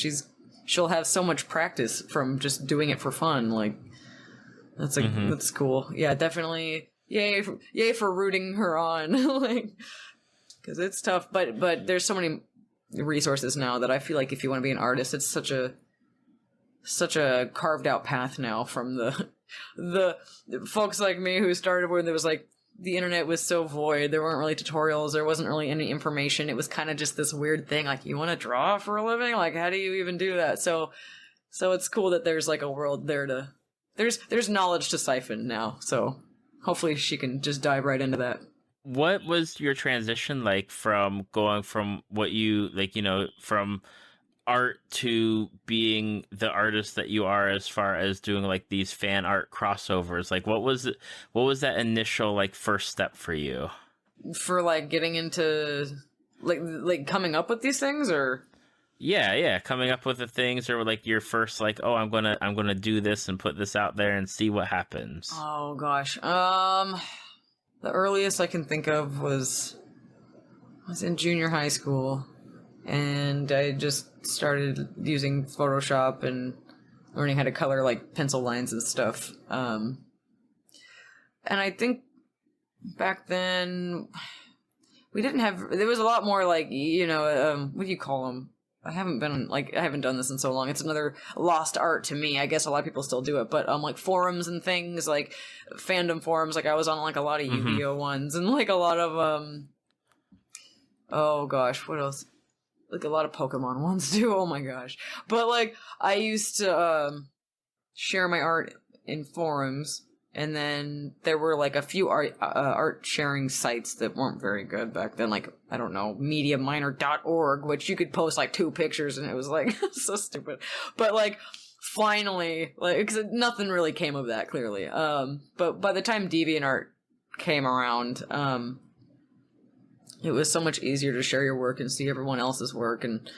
she'll have so much practice from just doing it for fun. Like that's like that's cool. Yeah, definitely. Yay for rooting her on. Like, because it's tough, but there's so many resources now that I feel like if you want to be an artist, it's such a carved out path now from the folks like me who started when there was like the internet was so void. There weren't really tutorials. There wasn't really any information. It was kind of just this weird thing. Like, you want to draw for a living? Like, how do you even do that? So it's cool that there's like a world there to, there's knowledge to siphon now. So hopefully she can just dive right into that. What was your transition like from going from what you like, from art to being the artist that you are, as far as doing like these fan art crossovers? Like, what was that initial like first step for you? For like getting into like coming up with these things, or yeah, coming up with the things, or like your first like, oh, I'm gonna do this and put this out there and see what happens. Oh gosh, the earliest I can think of was in junior high school. And I just started using Photoshop and learning how to color like pencil lines and stuff. And I think back then we didn't have. There was a lot more like what do you call them? I haven't done this in so long. It's another lost art to me. I guess a lot of people still do it, but like forums and things, like fandom forums. Like I was on like a lot of Yu-Gi-Oh ones and like a lot of oh gosh, what else? Like a lot of Pokemon ones too. Oh my gosh. But like I used to share my art in forums, and then there were like a few art sharing sites that weren't very good back then. Like, I don't know, mediaminer.org, which you could post like 2 pictures and it was like so stupid. But like finally, like, because nothing really came of that clearly. But by the time DeviantArt came around, it was so much easier to share your work and see everyone else's work, and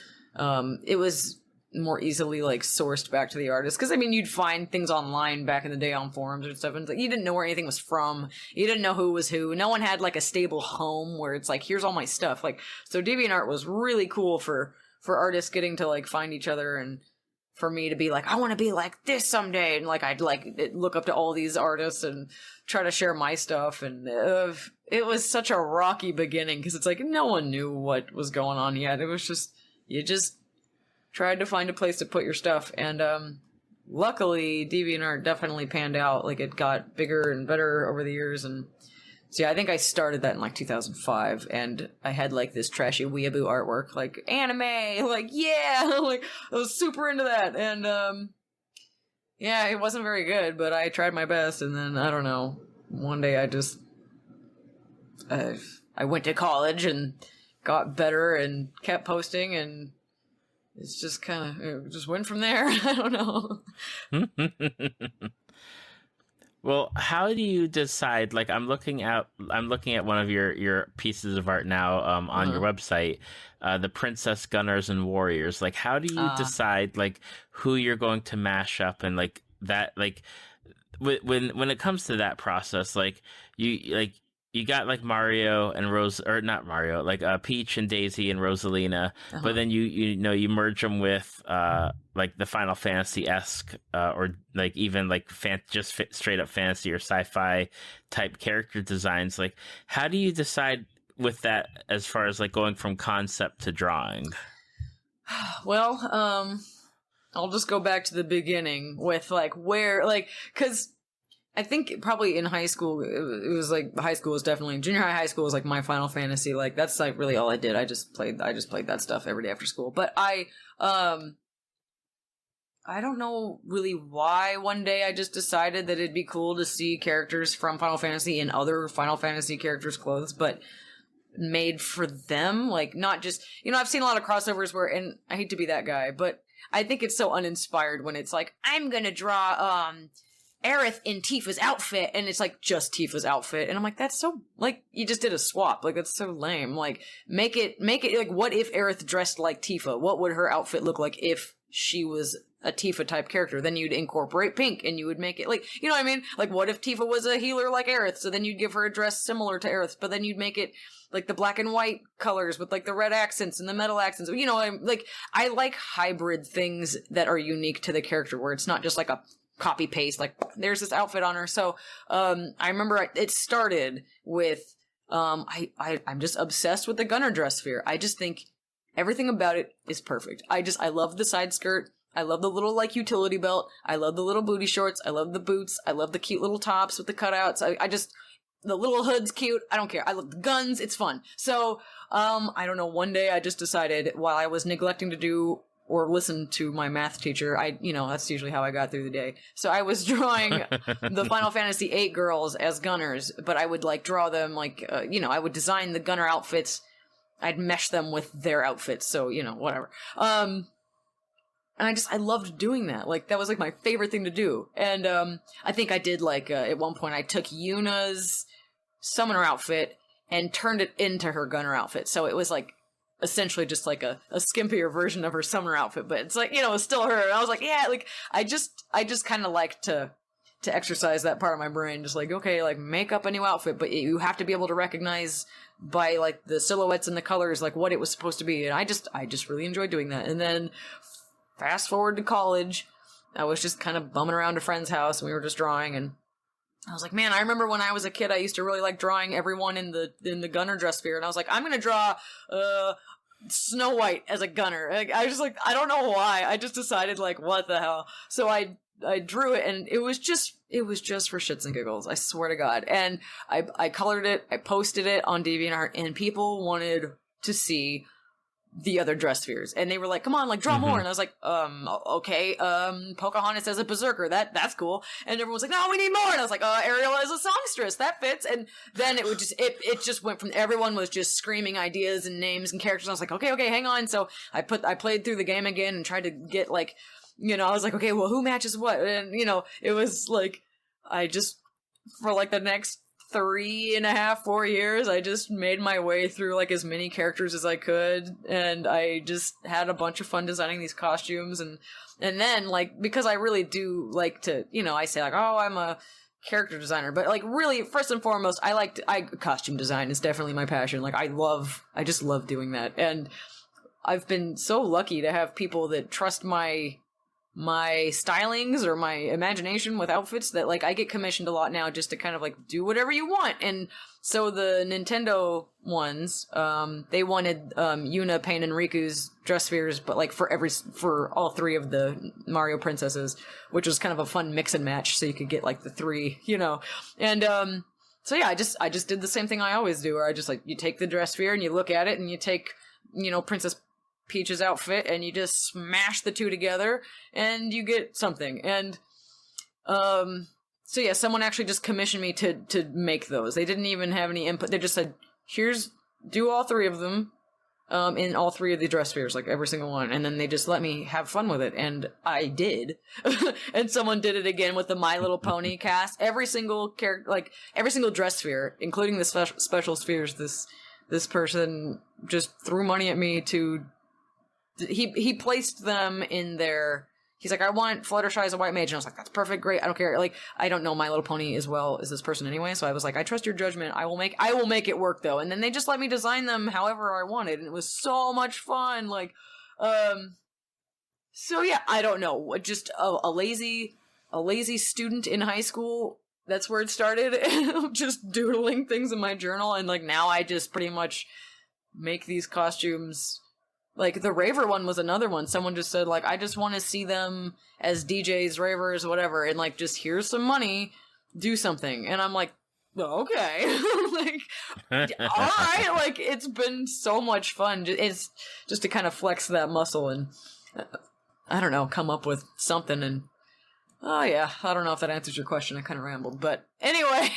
it was more easily like sourced back to the artist. Because I mean, you'd find things online back in the day on forums and stuff, and like, you didn't know where anything was from. You didn't know who was who. No one had like a stable home where it's like, here's all my stuff. Like, so DeviantArt was really cool for artists getting to like find each other, and for me to be like, I want to be like this someday, and like I'd like look up to all these artists and try to share my stuff, and it was such a rocky beginning because it's like no one knew what was going on yet. It was just, you just tried to find a place to put your stuff, and luckily DeviantArt definitely panned out. Like, it got bigger and better over the years, and so yeah, I think I started that in like 2005, and I had like this trashy weeaboo artwork, like anime, like yeah, like I was super into that, and yeah, it wasn't very good, but I tried my best, and then I don't know, one day I just I went to college and got better and kept posting, and it's just kind of, it just went from there. I don't know. Well, how do you decide? Like, I'm looking at one of your pieces of art now on your website, the Princess Gunners and Warriors. Like, how do you decide like who you're going to mash up, and like that, like when it comes to that process, like you got like Mario and Rose, or not Mario, like Peach and Daisy and Rosalina, but then you merge them with like the Final Fantasy-esque or like even like straight up fantasy or sci-fi type character designs. Like, how do you decide with that as far as like going from concept to drawing? Well, I'll just go back to the beginning with like where, like, because I think probably in high school, it was like, high school was definitely, junior high school was like my Final Fantasy. Like, that's like really all I did. I just played that stuff every day after school. But I don't know really why one day I just decided that it'd be cool to see characters from Final Fantasy in other Final Fantasy characters' clothes, but made for them. Like, not just, I've seen a lot of crossovers where, and I hate to be that guy, but I think it's so uninspired when it's like, I'm gonna draw, Aerith in Tifa's outfit, and it's like just Tifa's outfit, and I'm like, that's so, like, you just did a swap, like, that's so lame. Like, make it like, what if Aerith dressed like Tifa? What would her outfit look like if she was a Tifa type character? Then you'd incorporate pink, and you would make it like, you know what I mean? Like, what if Tifa was a healer like Aerith? So then you'd give her a dress similar to Aerith, but then you'd make it like the black and white colors with like the red accents and the metal accents. I like hybrid things that are unique to the character, where it's not just like a copy paste, like there's this outfit on her. So I remember it started with I'm just obsessed with the Gunner dress sphere. I just think everything about it is perfect. I love the side skirt. I love the little like utility belt. I love the little booty shorts. I love the boots. I love the cute little tops with the cutouts. the little hood's cute. I don't care. I love the guns. It's fun. So, I don't know. One day I just decided while I was neglecting to do or listen to my math teacher, that's usually how I got through the day. So I was drawing the Final Fantasy VIII girls as gunners, but I would like draw them like, I would design the gunner outfits. I'd mesh them with their outfits. So, whatever. And I loved doing that. Like, that was like my favorite thing to do. And, I think I did like, at one point I took Yuna's summoner outfit and turned it into her gunner outfit. So it was like, essentially just like a skimpier version of her summoner outfit, but it's like, it's still her. And I was like, yeah, like, I just kind of like to exercise that part of my brain. Just like, okay, like, make up a new outfit, but you have to be able to recognize by like the silhouettes and the colors, like what it was supposed to be. And I just really enjoyed doing that. And then fast forward to college, I was just kind of bumming around a friend's house and we were just drawing, and I was like, man, I remember when I was a kid, I used to really like drawing everyone in the gunner dress sphere, and I was like, I'm gonna draw Snow White as a gunner. Like, I was just like, I don't know why. I just decided, like, what the hell? So I drew it, and it was just for shits and giggles. I swear to God. And I colored it. I posted it on DeviantArt, and people wanted to see the other dress spheres, and they were like, come on, like, draw more. And I was like, okay, Pocahontas as a berserker, that's cool. And everyone was like, no, we need more. And I was like, Ariel as a songstress, that fits. And then it would just it just went from, everyone was just screaming ideas and names and characters. And I was like, okay, hang on. So I played through the game again and tried to get, like, I was like, okay, well, who matches what? And it was like, I just, for like the next 3.5, 4 years, I just made my way through like as many characters as I could, and I just had a bunch of fun designing these costumes, and then, like, because I really do like to, I say like, oh, I'm a character designer, but like, really, first and foremost, costume design is definitely my passion. Like, I just love doing that, and I've been so lucky to have people that trust my stylings or my imagination with outfits that, like, I get commissioned a lot now just to kind of like do whatever you want. And so the Nintendo ones, they wanted Yuna, Pain, and Riku's dress spheres, but like for all three of the Mario princesses, which was kind of a fun mix and match, so you could get like the three, And so yeah, I just did the same thing I always do, where I just, like, you take the dress sphere and you look at it, and you take, Princess Peach's outfit, and you just smash the two together and you get something. And so yeah, someone actually just commissioned me to make those. They didn't even have any input. They just said, do all three of them in all three of the dress spheres, like every single one, and then they just let me have fun with it, and I did. And someone did it again with the My Little Pony cast. Every single character, like every single dress sphere, including the special spheres, this person just threw money at me to. He placed them in their. He's like, I want Fluttershy as a white mage, and I was like, that's perfect, great. I don't care. Like, I don't know My Little Pony as well as this person anyway, so I was like, I trust your judgment. I will make it work, though. And then they just let me design them however I wanted, and it was so much fun. Like, so yeah, I don't know, just a lazy student in high school. That's where it started. Just doodling things in my journal, and like now I just pretty much make these costumes. Like, the raver one was another one. Someone just said, like, I just want to see them as DJs, ravers, whatever, and, like, just here's some money, do something. And I'm like, well, okay. Like, all right. Like, it's been so much fun. It's just to kind of flex that muscle and, I don't know, come up with something. And, oh, yeah, I don't know if that answers your question. I kind of rambled. But anyway.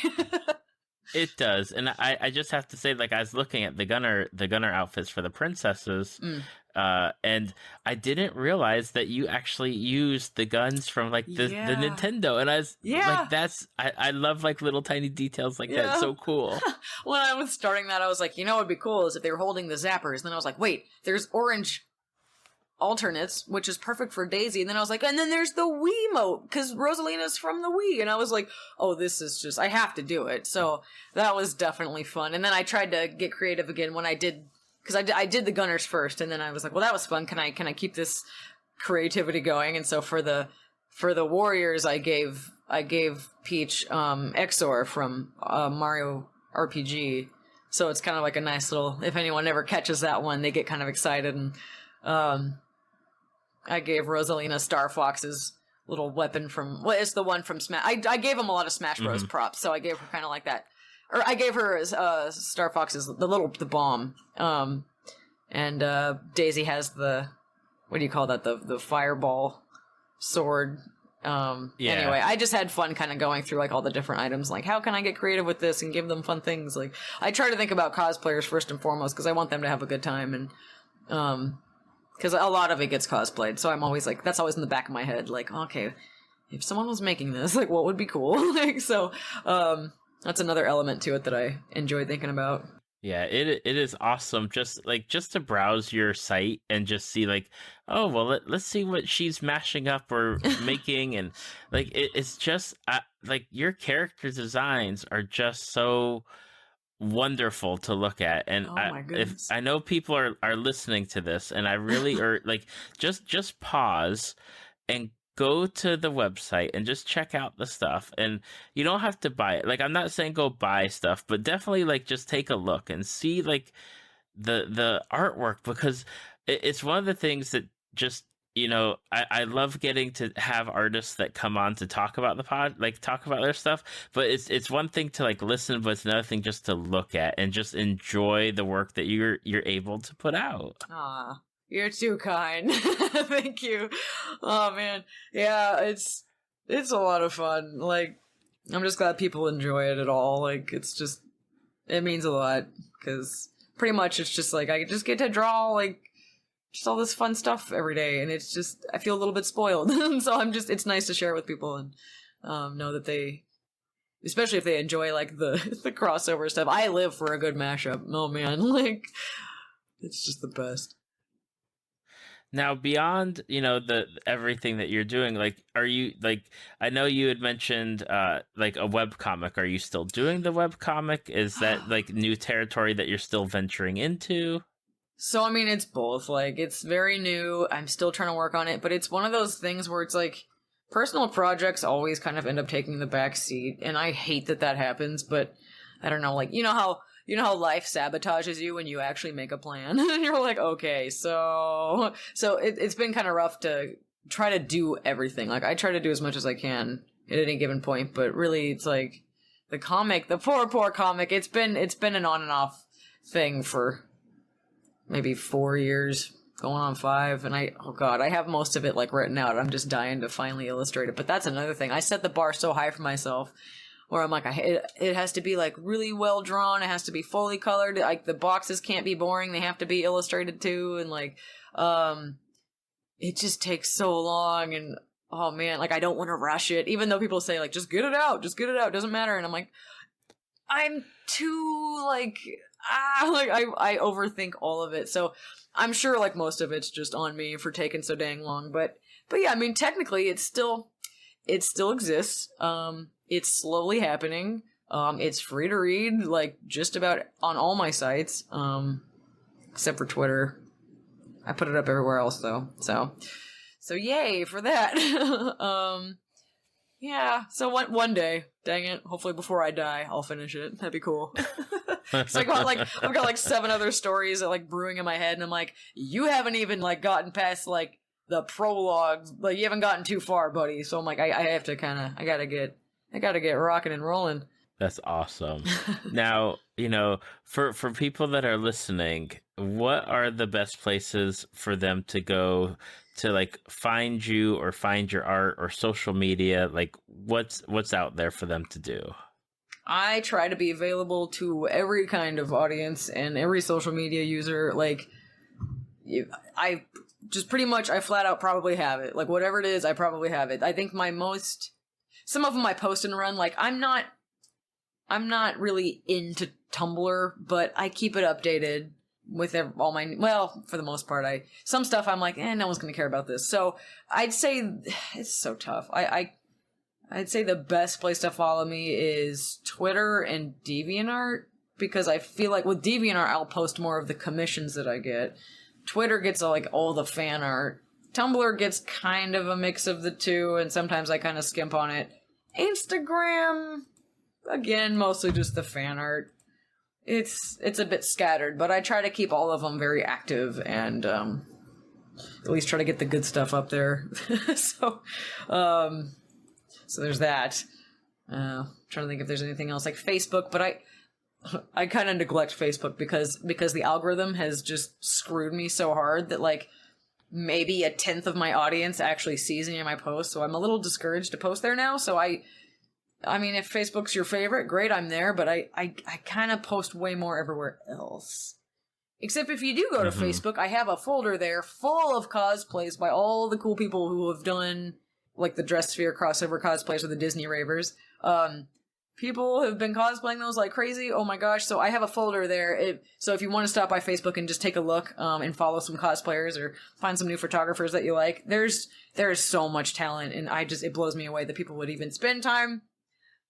It does, and I just have to say, like, I was looking at the gunner outfits for the princesses, and I didn't realize that you actually used the guns from like the Nintendo, and I was like, I love like little tiny details like that. It's so cool. When I was starting that, I was like, what would be cool is if they were holding the zappers. And then I was like, wait, there's orange alternates, which is perfect for Daisy. And then I was like, and then there's the Wiimote, because Rosalina's from the Wii. And I was like, oh, this is just, I have to do it. So that was definitely fun. And then I tried to get creative again when I did, because I did the Gunners first, and then I was like, well, that was fun. Can I keep this creativity going? And so for the Warriors, I gave Peach Exor from Mario RPG. So it's kind of like a nice little, if anyone ever catches that one, they get kind of excited. And I gave Rosalina Star Fox's little weapon from, it's the one from Smash. I gave him a lot of Smash Bros. Props, so I gave her kind of like that or I gave her Star Fox's the bomb. And Daisy has the, what do you call that? The fireball sword. Anyway, I just had fun kind of going through like all the different items, like how can I get creative with this and give them fun things. Like I try to think about cosplayers first and foremost because I want them to have a good time, and because a lot of it gets cosplayed, so I'm always like, that's always in the back of my head, like, okay, if someone was making this, like what would be cool? Like, so that's another element to it that I enjoy thinking about. Yeah, it is awesome just to browse your site and just see like, oh, well, let's see what she's mashing up or making. And like, it's just like your character designs are just so wonderful to look at. And my goodness. I know people are listening to this, and I really are like, just pause and go to the website and just check out the stuff. And you don't have to buy it. Like, I'm not saying go buy stuff, but definitely like just take a look and see like the artwork, because it's one of the things that just, you know, I love getting to have artists that come on to talk about talk about their stuff. But it's one thing to like listen, but it's another thing just to look at and just enjoy the work that you're able to put out. Ah, you're too kind. Thank you. Oh man, yeah, it's a lot of fun. Like, I'm just glad people enjoy it at all. Like, it means a lot, because pretty much it's just like I just get to draw like just all this fun stuff every day, and it's just, I feel a little bit spoiled. So it's nice to share it with people and know that they, especially if they enjoy like the crossover stuff. I live for a good mashup. Oh man, like it's just the best. Now, beyond, you know, the everything that you're doing, like, are you like, I know you had mentioned like a web comic. Are you still doing the web comic? Is that like new territory that you're still venturing into? So I mean, it's both. Like, it's very new. I'm still trying to work on it, but it's one of those things where it's like personal projects always kind of end up taking the back seat, and I hate that happens. But I don't know, like, you know how life sabotages you when you actually make a plan? And you're like, okay, so it's been kind of rough to try to do everything. Like, I try to do as much as I can at any given point, but really it's like the poor comic, it's been an on and off thing for maybe 4 years, going on 5, and I have most of it like written out. I'm just dying to finally illustrate it. But that's another thing. I set the bar so high for myself, where I'm like, it has to be like really well drawn. It has to be fully colored. Like, the boxes can't be boring. They have to be illustrated too. And like, it just takes so long. And oh man, like, I don't want to rush it. Even though people say like, just get it out. Doesn't matter. And I'm like, I'm too like, I overthink all of it. So I'm sure like most of it's just on me for taking so dang long. But yeah, I mean, technically it still exists. It's slowly happening. It's free to read, like, just about on all my sites, except for Twitter. I put it up everywhere else, though. So yay for that. Yeah. So one day, dang it, hopefully before I die, I'll finish it. That'd be cool. So I've got like 7 other stories that like brewing in my head, and I'm like, you haven't even like gotten past like the prologue. Like, you haven't gotten too far, buddy. So I'm like, I have to I gotta get rocking and rolling. That's awesome. Now, you know, for people that are listening, what are the best places for them to go to like find you or find your art or social media? Like, what's out there for them to do? I try to be available to every kind of audience and every social media user. Like, I just pretty much, I flat out probably have it. Like, whatever it is, I probably have it. I think some of them I post and run. Like, I'm not really into Tumblr, but I keep it updated with all my, well, for the most part, some stuff I'm like, no one's gonna care about this. So I'd say it's so tough. I'd say the best place to follow me is Twitter and DeviantArt, because I feel like with DeviantArt, I'll post more of the commissions that I get. Twitter gets like all the fan art. Tumblr gets kind of a mix of the two, and sometimes I kind of skimp on it. Instagram, again, mostly just the fan art. It's a bit scattered, but I try to keep all of them very active and at least try to get the good stuff up there. So there's that. Trying to think if there's anything else like Facebook, but I kind of neglect Facebook because the algorithm has just screwed me so hard that like maybe 1/10 of my audience actually sees any of my posts. So I'm a little discouraged to post there now. So I mean, if Facebook's your favorite, great, I'm there. But I kind of post way more everywhere else. Except if you do go to Facebook, I have a folder there full of cosplays by all the cool people who have done like the Dress Sphere crossover cosplays with the Disney Ravers. People have been cosplaying those like crazy. Oh my gosh. So I have a folder there. So if you want to stop by Facebook and just take a look and follow some cosplayers or find some new photographers that you like, there is so much talent, and it blows me away that people would even spend time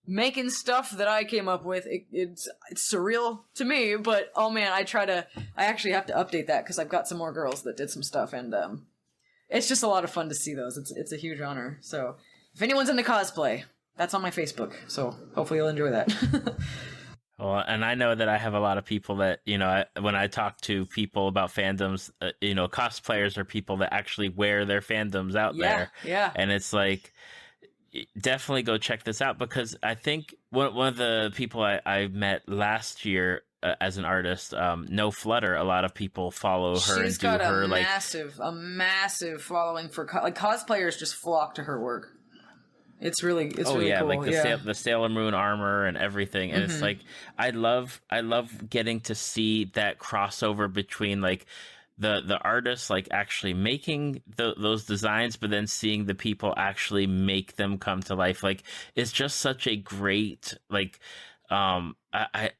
making stuff that I came up with. It's surreal to me, but oh man, I actually have to update that because I've got some more girls that did some stuff, and it's just a lot of fun to see those. It's a huge honor. So if anyone's into cosplay, that's on my Facebook. So hopefully you'll enjoy that. Well, and I know that I have a lot of people that, when I talk to people about fandoms, cosplayers are people that actually wear their fandoms out there. Yeah. And it's like, definitely go check this out, because I think one of the people I met last year as an artist, No Flutter, a lot of people follow her. She's got a massive following for cosplayers just flock to her work. It's really cool. Like the Sailor Moon armor and everything, and it's like I love getting to see that crossover between like the artists like actually making those designs, but then seeing the people actually make them come to life. Like it's just such a great like I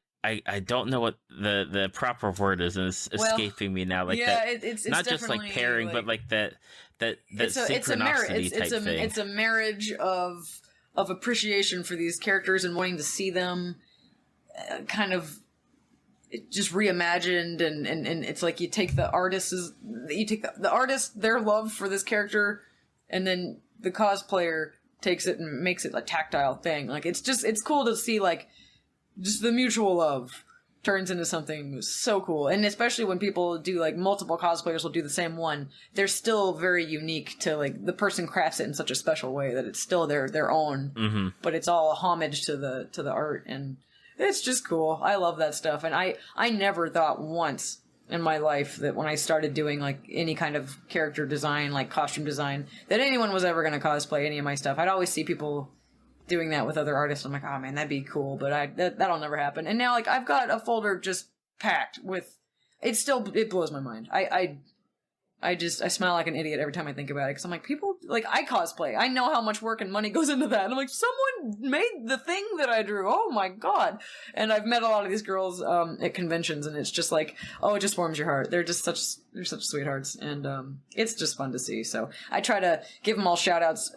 don't know what the proper word is, and it's escaping me now. Like it's not just like pairing, but like that synchronicity type thing. It's a marriage of appreciation for these characters and wanting to see them kind of just reimagined, and it's like you take the artist, their love for this character, and then the cosplayer takes it and makes it a tactile thing. Like it's cool to see like just the mutual love turns into something so cool. And especially when people do like multiple cosplayers will do the same one, they're still very unique to like the person crafts it in such a special way that it's still their own, but it's all a homage to the art, and it's just cool. I love that stuff. And I never thought once in my life that when I started doing like any kind of character design, like costume design, that anyone was ever going to cosplay any of my stuff. I'd always see people doing that with other artists. I'm like, oh man, that'd be cool, but that'll never happen. And now like I've got a folder just packed with, it blows my mind. I smile like an idiot every time I think about it, because I'm like, people, like, I cosplay. I know how much work and money goes into that. And I'm like, someone made the thing that I drew. Oh my god. And I've met a lot of these girls at conventions, and it's just like, oh, it just warms your heart. They're such sweethearts, and it's just fun to see. So I try to give them all shout outs,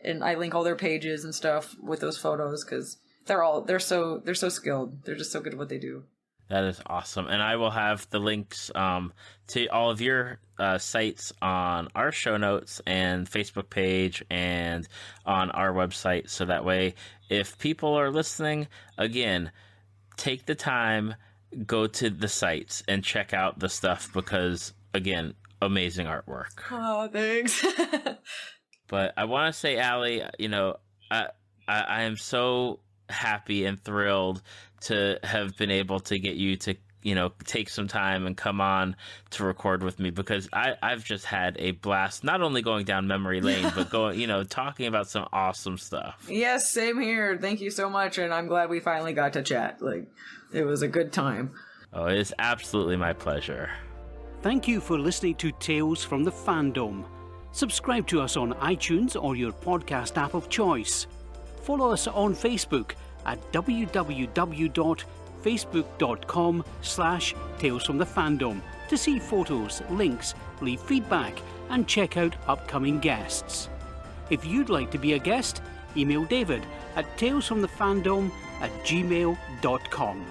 and I link all their pages and stuff with those photos, because they're so skilled. They're just so good at what they do. That is awesome. And I will have the links to all of your sites on our show notes and Facebook page and on our website. So that way, if people are listening, again, take the time, go to the sites and check out the stuff, because, again, amazing artwork. Oh, thanks. But I want to say, Alli, I am so happy and thrilled to have been able to get you to, take some time and come on to record with me, because I've just had a blast, not only going down memory lane, but talking about some awesome stuff. Yes, same here. Thank you so much. And I'm glad we finally got to chat. Like, it was a good time. Oh, it is absolutely my pleasure. Thank you for listening to Tales from the Fandom. Subscribe to us on iTunes or your podcast app of choice. Follow us on Facebook at www.facebook.com/talesfromthefandom to see photos, links, leave feedback, and check out upcoming guests. If you'd like to be a guest, email David at talesfromthefandom@gmail.com.